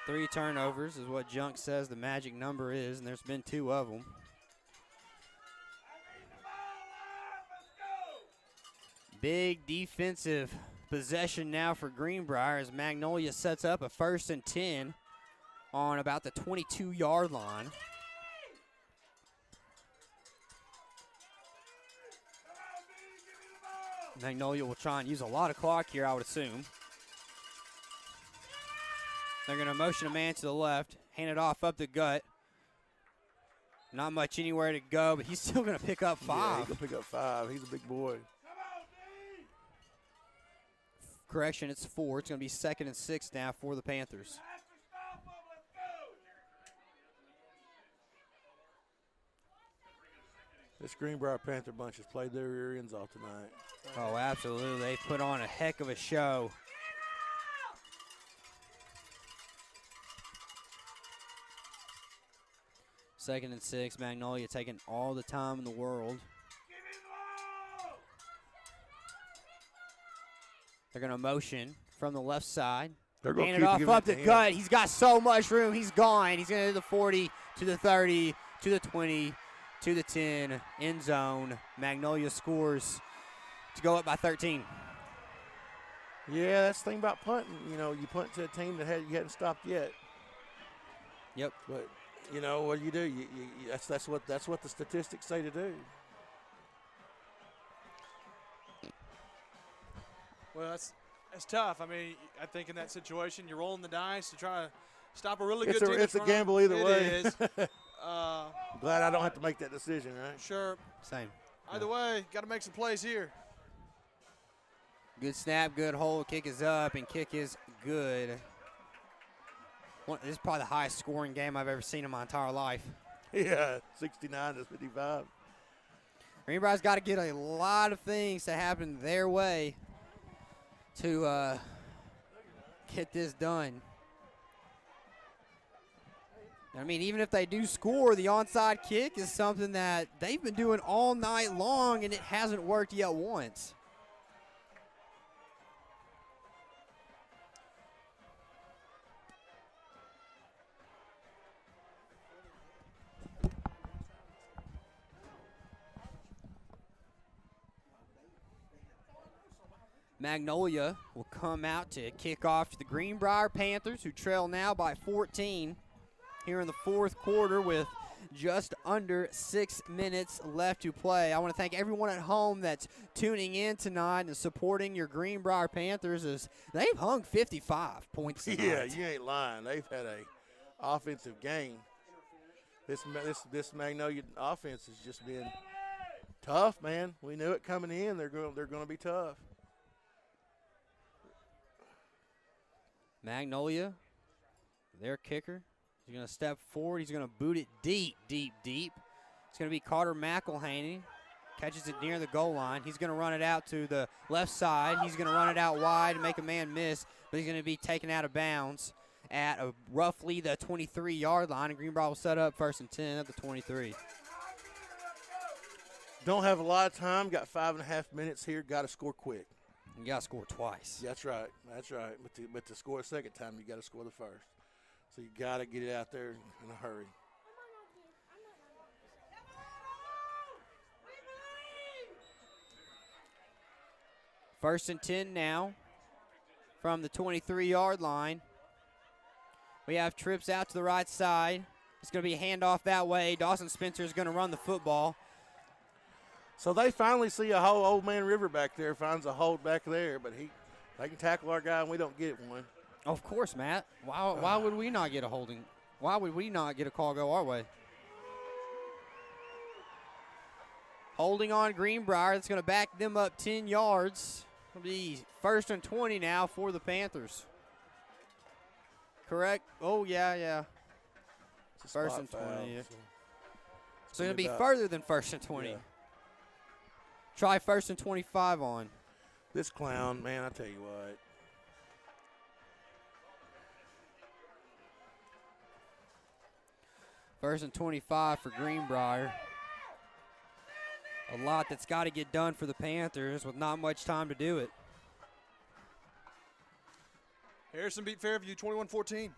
3 turnovers is what Junk says the magic number is, and there's been 2 of them. Big defensive possession now for Greenbrier as Magnolia sets up a 1st and 10 on about the 22-yard line. Magnolia will try and use a lot of clock here, I would assume. They're going to motion a man to the left, hand it off up the gut. Not much anywhere to go, but he's still going to pick up 5. Yeah, he's going to pick up 5. He's a big boy. Correction, it's 4. It's going to be 2nd and 6 now for the Panthers. This Greenbrier Panther bunch has played their rear ends off tonight. Oh, absolutely. They put on a heck of a show. Second and 6, Magnolia taking all the time in the world. They're going to motion from the left side. They're Hand going it to off keep up giving the it to him. gut. He's got so much room. He's gone. He's going to the 40, to the 30, to the 20, to the 10, end zone. Magnolia scores to go up by 13. Yeah, that's the thing about punting. You know, you punt to a team that you hadn't stopped yet. Yep. But you know what do you do? That's what the statistics say to do. Well, that's tough. I mean, I think in that situation, you're rolling the dice to try to stop a really good team. It's a gamble either way. It is. Glad I don't have to make that decision, right? Sure. Same. Either way, got to make some plays here. Good snap, good hold. Kick is up, and kick is good. This is probably the highest scoring game I've ever seen in my entire life. Yeah, 69 to 55. Greenbrier's got to get a lot of things to happen their way to get this done. I mean, even if they do score, the onside kick is something that they've been doing all night long, and it hasn't worked yet once. Magnolia will come out to kick off to the Greenbrier Panthers, who trail now by 14 here in the fourth quarter with just under 6 minutes left to play. I want to thank everyone at home that's tuning in tonight and supporting your Greenbrier Panthers, as they've hung 55 points tonight. Yeah, you ain't lying. They've had a offensive game. This Magnolia offense has just been tough, man. We knew it coming in. They're going to be tough. Magnolia, their kicker, he's going to step forward. He's going to boot it deep, deep, deep. It's going to be Carter McElhaney. Catches it near the goal line. He's going to run it out to the left side. He's going to run it out wide and make a man miss, but he's going to be taken out of bounds at roughly the 23-yard line, and Greenbrier will set up 1st and 10 at the 23. Don't have a lot of time. Got 5.5 minutes here. Got to score quick. You got to score twice. That's right. That's right. But to score a second time, you got to score the first. So you got to get it out there in a hurry. First and 10 now from the 23-yard line. We have trips out to the right side. It's going to be a handoff that way. Dawson Spencer is going to run the football. So they finally see a whole old man River back there, finds a hold back there, but they can tackle our guy and we don't get one. Of course, Matt. Why would we not get a holding? Why would we not get a call go our way? Holding on Greenbrier. That's going to back them up 10 yards. It'll be 1st and 20 now for the Panthers. Correct? Oh, yeah. It's a 1st spot and foul, 20. Yeah. so So it'll be about- further than 1st and 20. Yeah. Try 1st and 25 on. This clown, man, I tell you what. First and 25 for Greenbrier. A lot that's got to get done for the Panthers with not much time to do it. Harrison beat Fairview 21-14.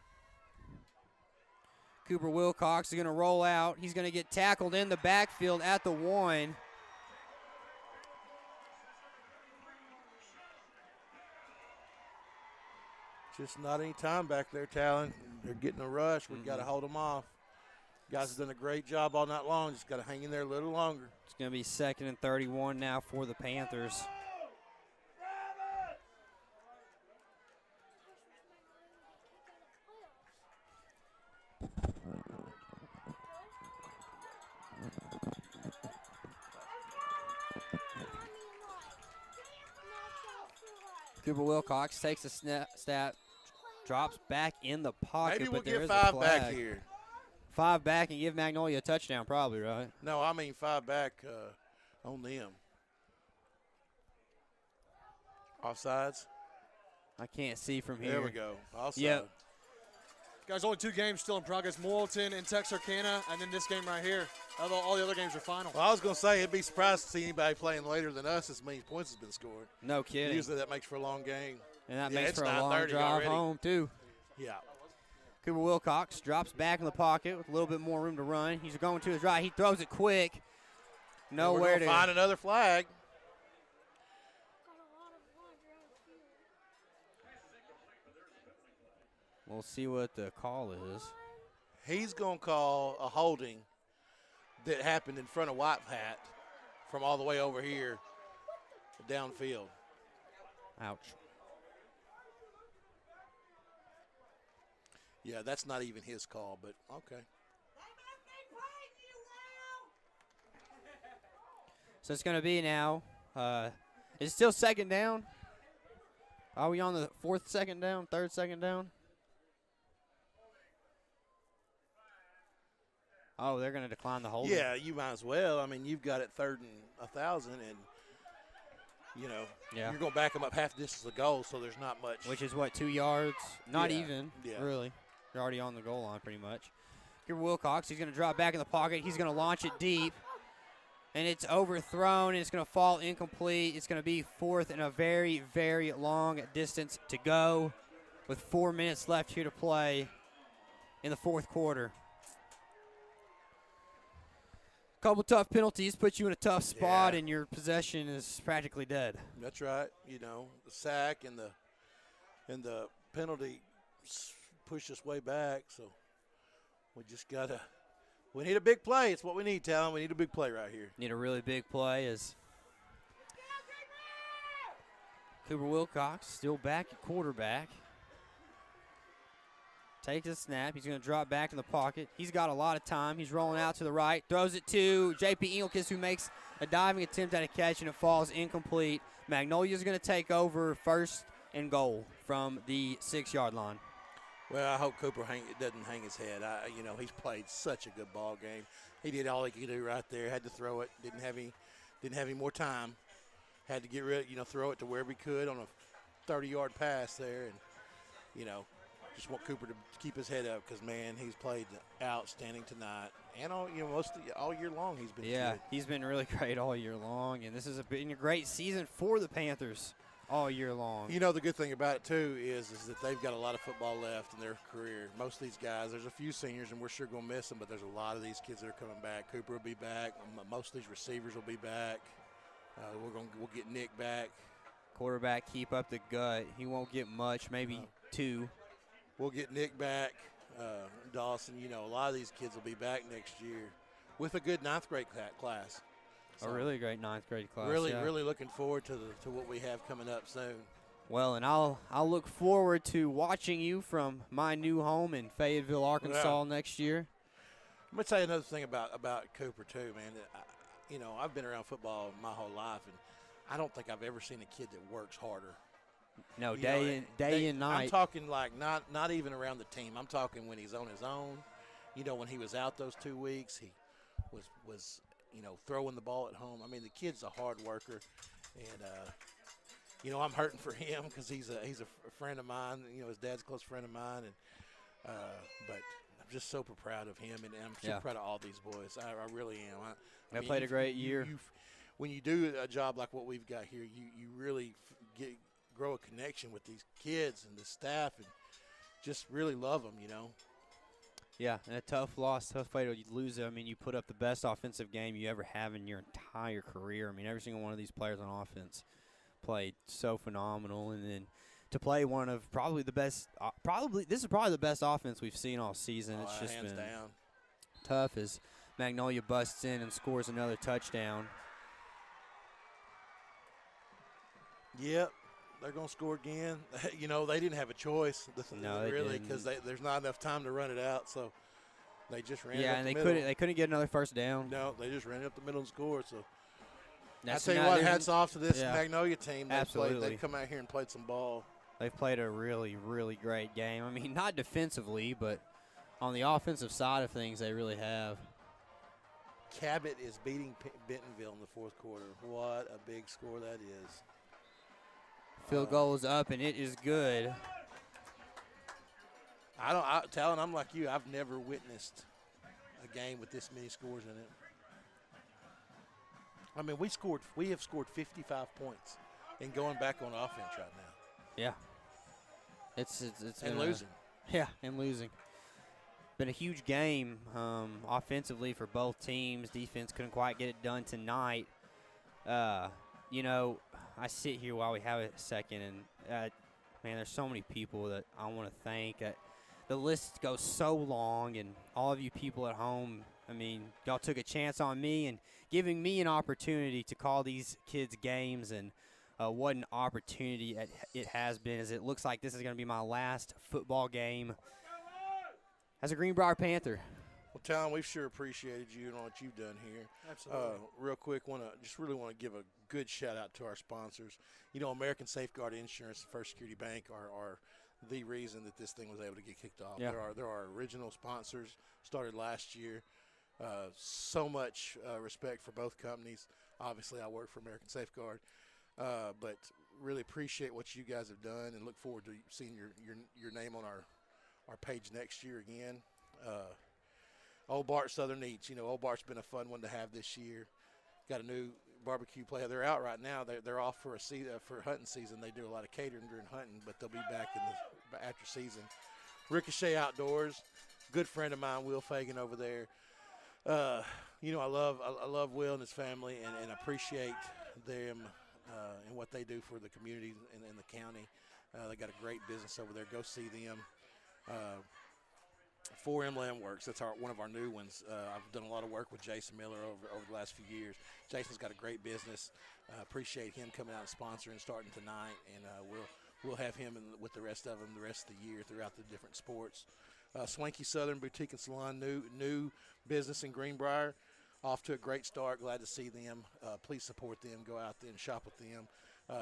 Cooper Wilcox is going to roll out. He's going to get tackled in the backfield at the 1. Just not any time back there, Talon. They're getting a rush. We've got to hold them off. Guys have done a great job all night long. Just got to hang in there a little longer. It's going to be 2nd and 31 now for the Panthers. Cooper Wilcox takes a snap, drops back in the pocket, Maybe we'll but there get is a 5 flag. back here. 5 back and give Magnolia a touchdown, probably, right? No, I mean 5 back on them. Offsides. I can't see from here. There we go. Offside. Yep. Guys, only 2 games still in progress. Morrilton and Texarkana, and then this game right here. All the other games are final. Well, I was going to say, it'd be surprised to see anybody playing later than us as many points has been scored. No kidding. Usually that makes for a long game. And that Yeah, makes it's for a long 9:30 drive already. home, too. Yeah. Cooper Wilcox drops back in the pocket with a little bit more room to run. He's going to his right. He throws it quick. Nowhere to find another flag. We'll see what the call is. He's going to call a holding that happened in front of White Hat from all the way over here downfield. Ouch. Yeah, that's not even his call, but okay. So it's going to be now. It's still second down. Are we on the 4th second down, 3rd second down? Oh, they're going to decline the holding. Yeah, you might as well. I mean, you've got it 3rd and 1,000, and, you know, you're going to back them up half distance of the goal, so there's not much. Which is, what, 2 yards? Not Yeah, even, yeah. really. You're already on the goal line pretty much. Cooper Wilcox, he's going to drop back in the pocket. He's going to launch it deep. And it's overthrown, and it's going to fall incomplete. It's going to be 4th and a very, very long distance to go with 4 minutes left here to play in the 4th quarter. Couple tough penalties put you in a tough spot, and your possession is practically dead. That's right. You know, the sack and the penalty pushed us way back, so we just got to – we need a big play. It's what we need, Talon. We need a big play right here. Need a really big play as Cooper Wilcox still back at quarterback. Takes a snap. He's going to drop back in the pocket. He's got a lot of time. He's rolling out to the right. Throws it to J.P. Engelkis, who makes a diving attempt at a catch, and it falls incomplete. Magnolia's going to take over 1st and goal from the 6-yard line. Well, I hope Cooper doesn't hang his head. You know, he's played such a good ball game. He did all he could do right there. Had to throw it. Didn't have any more time. Had to get rid, throw it to wherever he could on a 30-yard pass there, and just want Cooper to keep his head up because, man, he's played outstanding tonight. And all year long he's been good. He's been really great all year long, and this has been a great season for the Panthers all year long. You know, the good thing about it, too, is that they've got a lot of football left in their career. Most of these guys, there's a few seniors, and we're sure going to miss them, but there's a lot of these kids that are coming back. Cooper will be back. Most of these receivers will be back. We'll get Nick back. Quarterback, keep up the gut. He won't get much, maybe 2. We'll get Nick back. Dawson, a lot of these kids will be back next year with a good 9th grade class. So a really great 9th grade class. Really looking forward to what we have coming up soon. Well, and I'll look forward to watching you from my new home in Fayetteville, Arkansas next year. I'm going to tell you another thing about Cooper, too, man. I've been around football my whole life, and I don't think I've ever seen a kid that works harder. No, day and night. I'm talking like not even around the team. I'm talking when he's on his own. When he was out those 2 weeks, he was throwing the ball at home. I mean, the kid's a hard worker, and I'm hurting for him because he's a friend of mine. His dad's a close friend of mine, and but I'm just super proud of him, and I'm super proud of all these boys. I really am. They played a great year. When you do a job like what we've got here, you really grow a connection with these kids and the staff, and just really love them. Yeah, and a tough loss, tough way to lose it. I mean, you put up the best offensive game you ever have in your entire career. I mean, every single one of these players on offense played so phenomenal, and then to play one of probably the best, this is probably the best offense we've seen all season. It's just hands been down. Tough as Magnolia busts in and scores another touchdown. Yep. They're going to score again. They didn't have a choice. No, really, because there's not enough time to run it out. So they just ran. Yeah, up and the they middle. couldn't get another first down. No, they just ran up the middle and scored. So I tell you what, hats off to this Magnolia team. Absolutely. They've come out here and played some ball. They've played a really, really great game. I mean, not defensively, but on the offensive side of things, they really have. Cabot is beating Bentonville in the fourth quarter. What a big score that is. Field goal is up, and it is good. Talon, I'm like you. I've never witnessed a game with this many scores in it. I mean, we have scored 55 points and going back on offense right now. Yeah. It's and losing. Yeah, and losing. Been a huge game offensively for both teams. Defense couldn't quite get it done tonight. You know, I sit here while we have a second, and man, there's so many people that I want to thank. The list goes so long, and all of you people at home, I mean, y'all took a chance on me and giving me an opportunity to call these kids games, and what an opportunity it has been, as it looks like this is going to be my last football game as a Greenbrier Panther. Well, Talon, we've sure appreciated you and what you've done here. Absolutely. Real quick, really want to give a good shout out to our sponsors. You know, American Safeguard Insurance and First Security Bank are the reason that this thing was able to get kicked off. Yeah. There are original sponsors, started last year. So much respect for both companies. Obviously, I work for American Safeguard, but really appreciate what you guys have done and look forward to seeing your name on our page next year again. Old Bart Southern Eats. You know, Old Bart's been a fun one to have this year. Got a new barbecue player. They're out right now. They're off for for hunting season. They do a lot of catering during hunting, but they'll be back after season. Ricochet Outdoors, good friend of mine, Will Fagan over there. You know, I love Will and his family, and appreciate them and what they do for the community in the county. They got a great business over there. Go see them. 4M Land Works, that's one of our new ones. I've done a lot of work with Jason Miller over the last few years. Jason's got a great business. Appreciate him coming out and sponsoring starting tonight, and we'll have him with the rest of them the rest of the year throughout the different sports. Swanky Southern Boutique and Salon, new business in Greenbrier, off to a great start. Glad to see them. Please support them. Go out there and shop with them.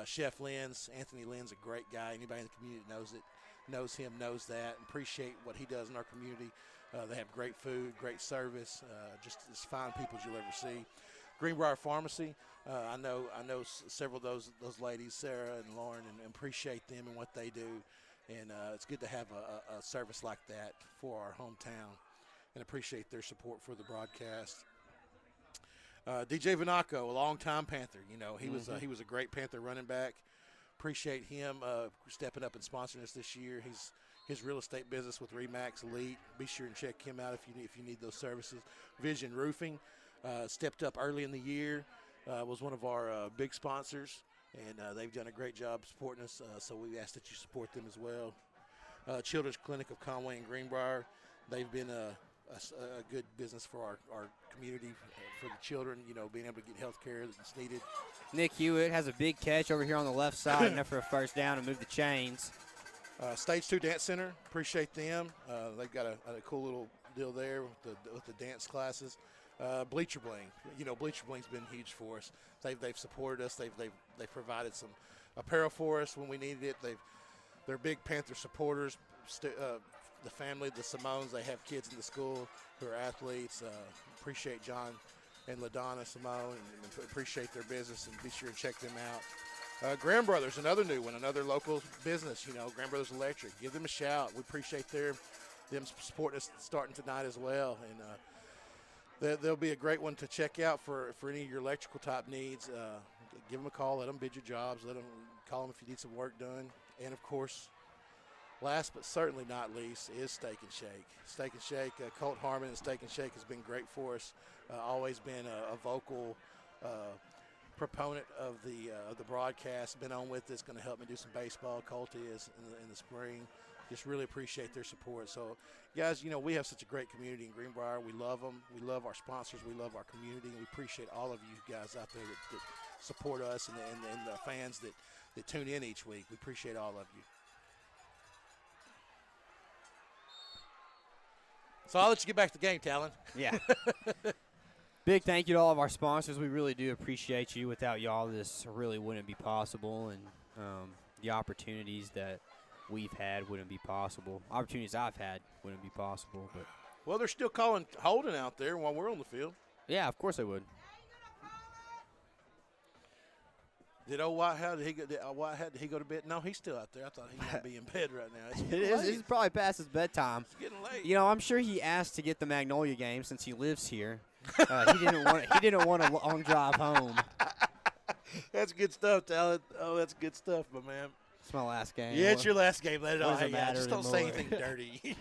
Chef Lynn's, Anthony Lynn's a great guy. Anybody in the community knows him, knows that, and appreciate what he does in our community. They have great food, great service, just as fine people as you'll ever see. Greenbrier Pharmacy, I know several of those ladies, Sarah and Lauren, and appreciate them and what they do. And it's good to have a service like that for our hometown, and appreciate their support for the broadcast. DJ Vanaco, a longtime Panther. You know, he was a great Panther running back. Appreciate him stepping up and sponsoring us this year. His real estate business with Remax Elite. Be sure and check him out if you need those services. Vision Roofing stepped up early in the year. Was one of our big sponsors, and they've done a great job supporting us. So we ask that you support them as well. Children's Clinic of Conway and Greenbrier. They've been a good business for our community, for the children, you know, being able to get health care that's needed. Nick Hewitt has a big catch over here on the left side, enough for a first down and move the chains. Stage 2 Dance Center, appreciate them. They've got a cool little deal there with the dance classes. Bleacher Bling, you know, Bleacher Bling's been huge for us. They've supported us. They've provided some apparel for us when we needed it. They're big Panther supporters. The family, the Simones, they have kids in the school who are athletes. Appreciate John and LaDonna Simone, and appreciate their business, and be sure and check them out. Graham Brothers, another new one, another local business, you know, Graham Brothers Electric. Give them a shout. We appreciate them supporting us starting tonight as well. And they'll be a great one to check out for any of your electrical type needs. Give them a call. Let them bid your jobs. Let them call them if you need some work done. And, of course, last but certainly not least is Steak and Shake. Steak and Shake, Colt Harmon and Steak and Shake has been great for us. Always been a vocal proponent of the broadcast. Been on with us, going to help me do some baseball. Colt is in the spring. Just really appreciate their support. So, guys, you know, we have such a great community in Greenbrier. We love them. We love our sponsors. We love our community. And we appreciate all of you guys out there that support us and the fans that tune in each week. We appreciate all of you. So I'll let you get back to the game, Talon. Yeah. Big thank you to all of our sponsors. We really do appreciate you. Without y'all, this really wouldn't be possible, and the opportunities that we've had wouldn't be possible. Opportunities I've had wouldn't be possible. But Well, they're still calling holding out there while we're on the field. yeah, of course they would. Did old Whitehead, did he go to bed? No, he's still out there. I thought he might be in bed right now. It's It getting is. late. It's probably past his bedtime. It's getting late. You know, I'm sure he asked to get the Magnolia game since he lives here. He didn't want a long drive home. That's good stuff, Talon. Oh, that's good stuff, my man. It's my last game. Yeah, it's your last game. Let it all does it hang out. matter Just don't say anymore? anything dirty.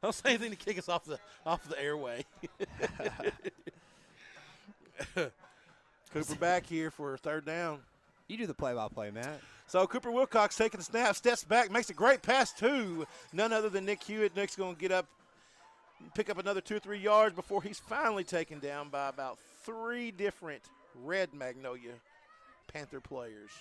Don't say anything to kick us off the airway. Cooper back here for third down. You do the play-by-play, Matt. So Cooper Wilcox taking the snap, steps back, makes a great pass to none other than Nick Hewitt. Nick's going to get up, pick up another 2 or 3 yards before he's finally taken down by about 3 different red Magnolia Panther players.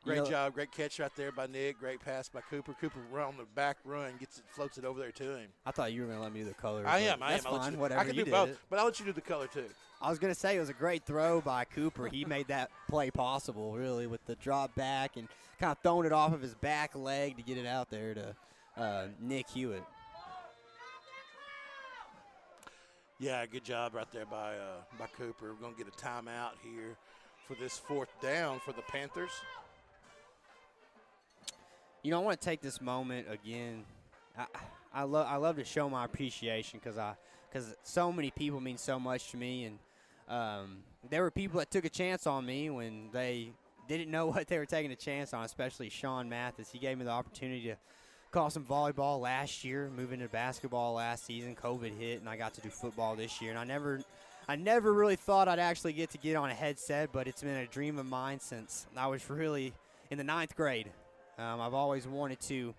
Great job, great catch right there by Nick. Great pass by Cooper. Cooper on the back run, floats it over there to him. I thought you were going to let me do the colors. I am. That's I'll let fine. you, Whatever I can you do did both, it. but I'll let you do the color too. I was going to say it was a great throw by Cooper. He made that play possible, really, with the drop back and kind of throwing it off of his back leg to get it out there to Nick Hewitt. Yeah, good job right there by Cooper. We're going to get a timeout here for this 4th down for the Panthers. You know, I want to take this moment again. I love to show my appreciation because so many people mean so much to me, and there were people that took a chance on me when they didn't know what they were taking a chance on, especially Sean Mathis. He gave me the opportunity to call some volleyball last year, move into basketball last season. COVID hit, and I got to do football this year. And I never really thought I'd actually get on a headset, but it's been a dream of mine since I was really in the 9th grade. I've always wanted to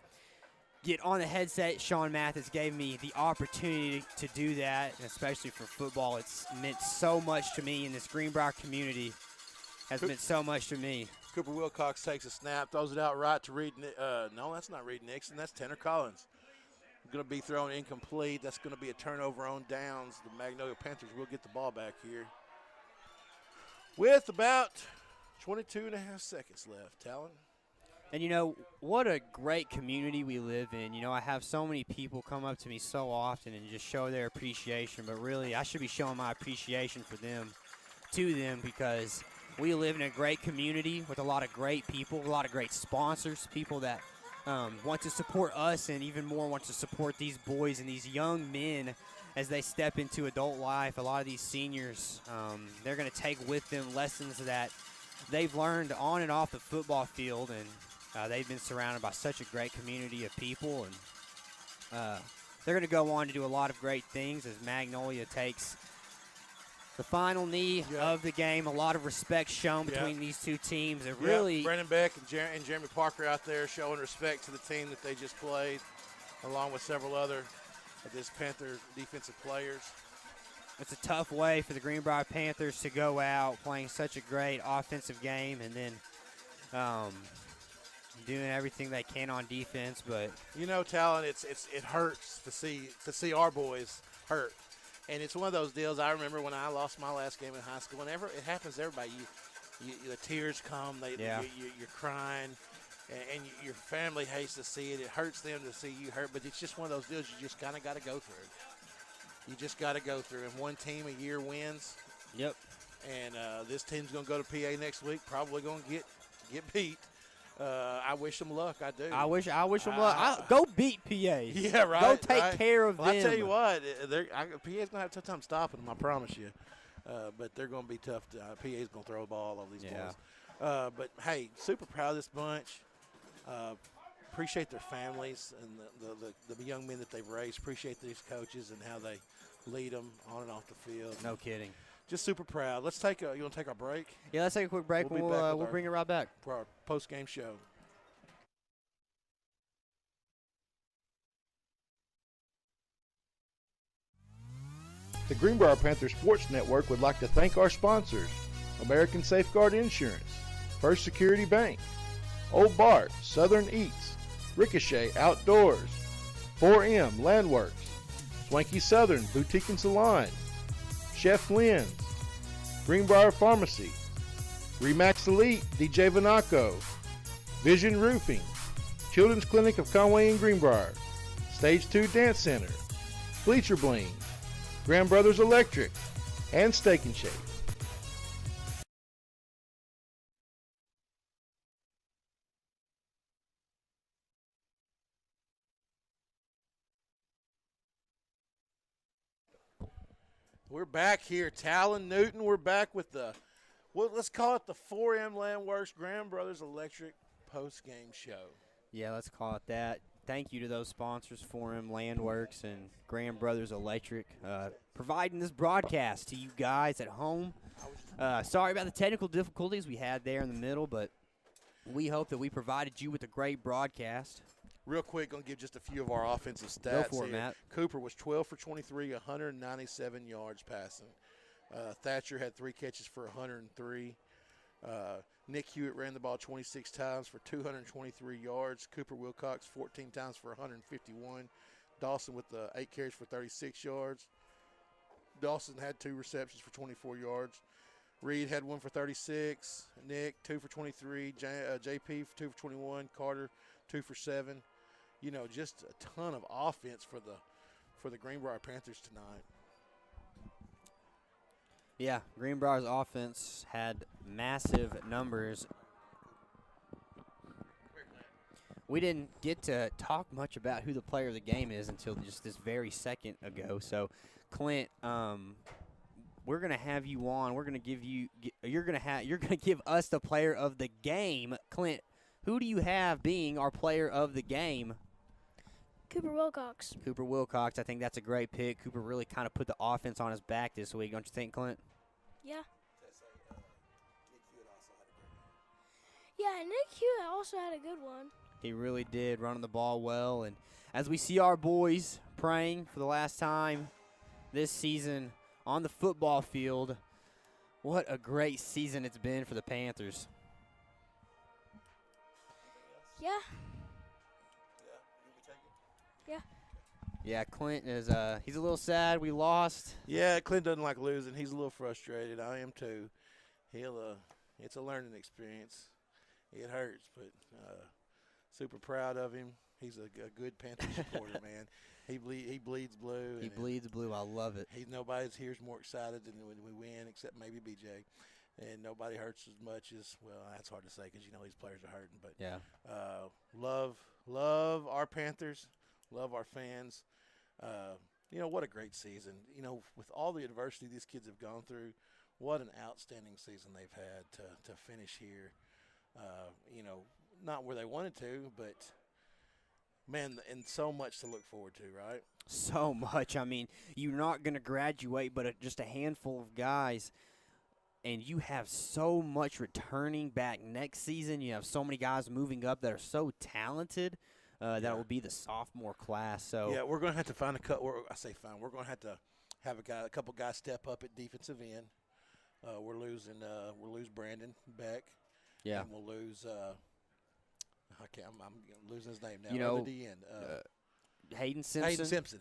get on the headset. Sean Mathis gave me the opportunity to do that, and especially for football. It's meant so much to me, and this Greenbrier community has meant so much to me. Cooper Wilcox takes a snap, throws it out right to Reed. No, that's not Reed Nixon. That's Tanner Collins. Going to be thrown incomplete. That's going to be a turnover on downs. The Magnolia Panthers will get the ball back here with about 22 and a half seconds left. Talon. And, you know, what a great community we live in. You know, I have so many people come up to me so often and just show their appreciation, but really I should be showing my appreciation to them because we live in a great community with a lot of great people, a lot of great sponsors, people that want to support us and even more want to support these boys and these young men as they step into adult life. A lot of these seniors, they're going to take with them lessons that they've learned on and off the football field, and they've been surrounded by such a great community of people, and they're going to go on to do a lot of great things as Magnolia takes the final knee of the game. A lot of respect shown between these two teams. It really, Brandon Beck and Jeremy Parker out there showing respect to the team that they just played, along with several other of this Panther defensive players. it's a tough way for the Greenbrier Panthers to go out playing such a great offensive game and then doing everything they can on defense. But you know, Talon, it hurts to see our boys hurt, and it's one of those deals. I remember when I lost my last game in high school. Whenever it happens to everybody, the tears come. You're crying, and your family hates to see it. It hurts them to see you hurt, but it's just one of those deals you just kind of got to go through. You just got to go through, and one team a year wins. Yep. And this team's going to go to PA next week. Probably going to get beat. I wish them luck. I do. I wish them luck. Go beat PA. Yeah, right. Go take care of them. I tell you what, PA's going to have a tough time stopping them. I promise you. But they're going to be tough. PA's going to throw the ball all over these boys. But hey, super proud of this bunch. Appreciate their families and the young men that they've raised. Appreciate these coaches and how they lead them on and off the field. No kidding. Just super proud. Let's take you want to take our break? Yeah, let's take a quick break. We'll bring it right back for our post-game show. The Greenbrier Panther Sports Network would like to thank our sponsors: American Safeguard Insurance, First Security Bank, Old Bart, Southern Eats, Ricochet Outdoors, 4M Landworks, Swanky Southern Boutique and Salon, Chef Lynn's, Greenbrier Pharmacy, Remax Elite, DJ Vanaco, Vision Roofing, Children's Clinic of Conway and Greenbrier, Stage 2 Dance Center, Bleacher Bling, Grand Brothers Electric, and Steak and Shake. We're back here, Talon Newton. We're back with let's call it the 4M Landworks Grand Brothers Electric post-game show. Yeah, let's call it that. Thank you to those sponsors, 4M Landworks and Grand Brothers Electric, providing this broadcast to you guys at home. Sorry about the technical difficulties we had there in the middle, but we hope that we provided you with a great broadcast. Real quick, going to give just a few of our offensive stats. Go for it, here. Matt. Cooper was 12 for 23, 197 yards passing. Thatcher had 3 catches for 103. Nick Hewitt ran the ball 26 times for 223 yards. Cooper Wilcox 14 times for 151. Dawson with 8 carries for 36 yards. Dawson had 2 receptions for 24 yards. Reed had 1 for 36. Nick 2 for 23. JP 2 for 21. Carter 2 for 7. You know, just a ton of offense for the Greenbrier Panthers tonight. Yeah, Greenbrier's offense had massive numbers. We didn't get to talk much about who the player of the game is until just this very second ago. So, Clint, we're gonna have you on. We're gonna give you. You're gonna give us the player of the game, Clint. Who do you have being our player of the game? Cooper Wilcox. Cooper Wilcox. I think that's a great pick. Cooper really kind of put the offense on his back this week, don't you think, Clint? Yeah. Yeah, Nick Hewitt also had a good one. He really did, running the ball well. And as we see our boys praying for the last time this season on the football field, what a great season it's been for the Panthers. Yeah. Yeah, Clint is he's a little sad. We lost. Yeah, Clint doesn't like losing. He's a little frustrated. I am too. It's a learning experience. It hurts, but super proud of him. He's a good Panther supporter, man. He bleeds blue. He bleeds blue. I love it. Nobody's here's more excited than when we win, except maybe BJ. And nobody hurts as much as, well, that's hard to say because, these players are hurting. But yeah, love our Panthers, love our fans. What a great season. With all the adversity these kids have gone through, what an outstanding season they've had to finish here. Not where they wanted to, but, man, and so much to look forward to, right? So much. I mean, you're not going to graduate, but just a handful of guys. And you have so much returning back next season. You have so many guys moving up that are so talented that will be the sophomore class. So yeah, we're going to have to find we're going to have a couple guys step up at defensive end. We'll lose Brandon Beck. Yeah, and we'll lose. I'm losing his name now. Other DN. Hayden Simpson.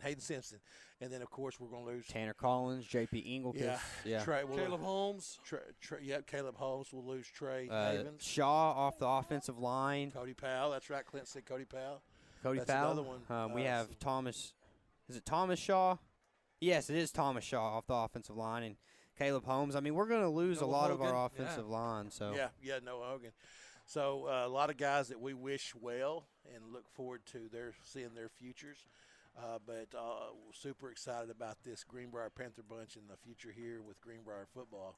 And then, of course, we're going to lose Tanner Collins, J.P. Engelkis. Yeah. Caleb Holmes. Caleb Holmes. We'll lose Trey Havens. Shaw off the offensive line. Cody Powell. That's right. Clint said Cody Powell. That's Powell. Another one. We have Thomas. Is it Thomas Shaw? Yes, it is Thomas Shaw off the offensive line. And Caleb Holmes. I mean, we're going to lose a lot of our offensive line. So Noah Hogan. So a lot of guys that we wish well and look forward to seeing their futures. But we're super excited about this Greenbrier Panther bunch in the future here with Greenbrier football.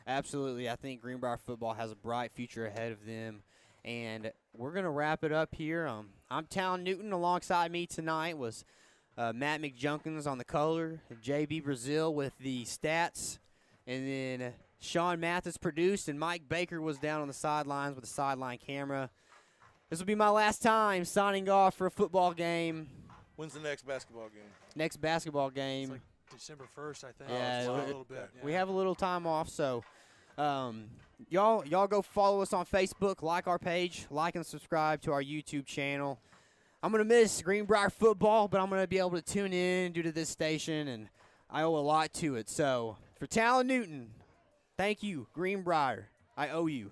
Absolutely. I think Greenbrier football has a bright future ahead of them. And we're going to wrap it up here. I'm Talon Newton. Alongside me tonight was Matt McJunkins on the color, JB Brazil with the stats, and then Sean Mathis produced, and Mike Baker was down on the sidelines with a sideline camera. This will be my last time signing off for a football game. When's the next basketball game? Next basketball game. It's like December 1st, I think. Yeah, a little bit. We have a little time off, so y'all go follow us on Facebook, like our page, like and subscribe to our YouTube channel. I'm going to miss Greenbrier football, but I'm going to be able to tune in due to this station, and I owe a lot to it. So for Talon Newton, thank you, Greenbrier. I owe you.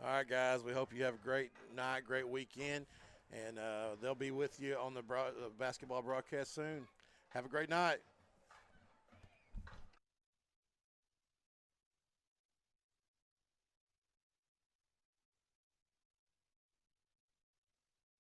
All right, guys. We hope you have a great night, great weekend, and they'll be with you on the basketball broadcast soon. Have a great night.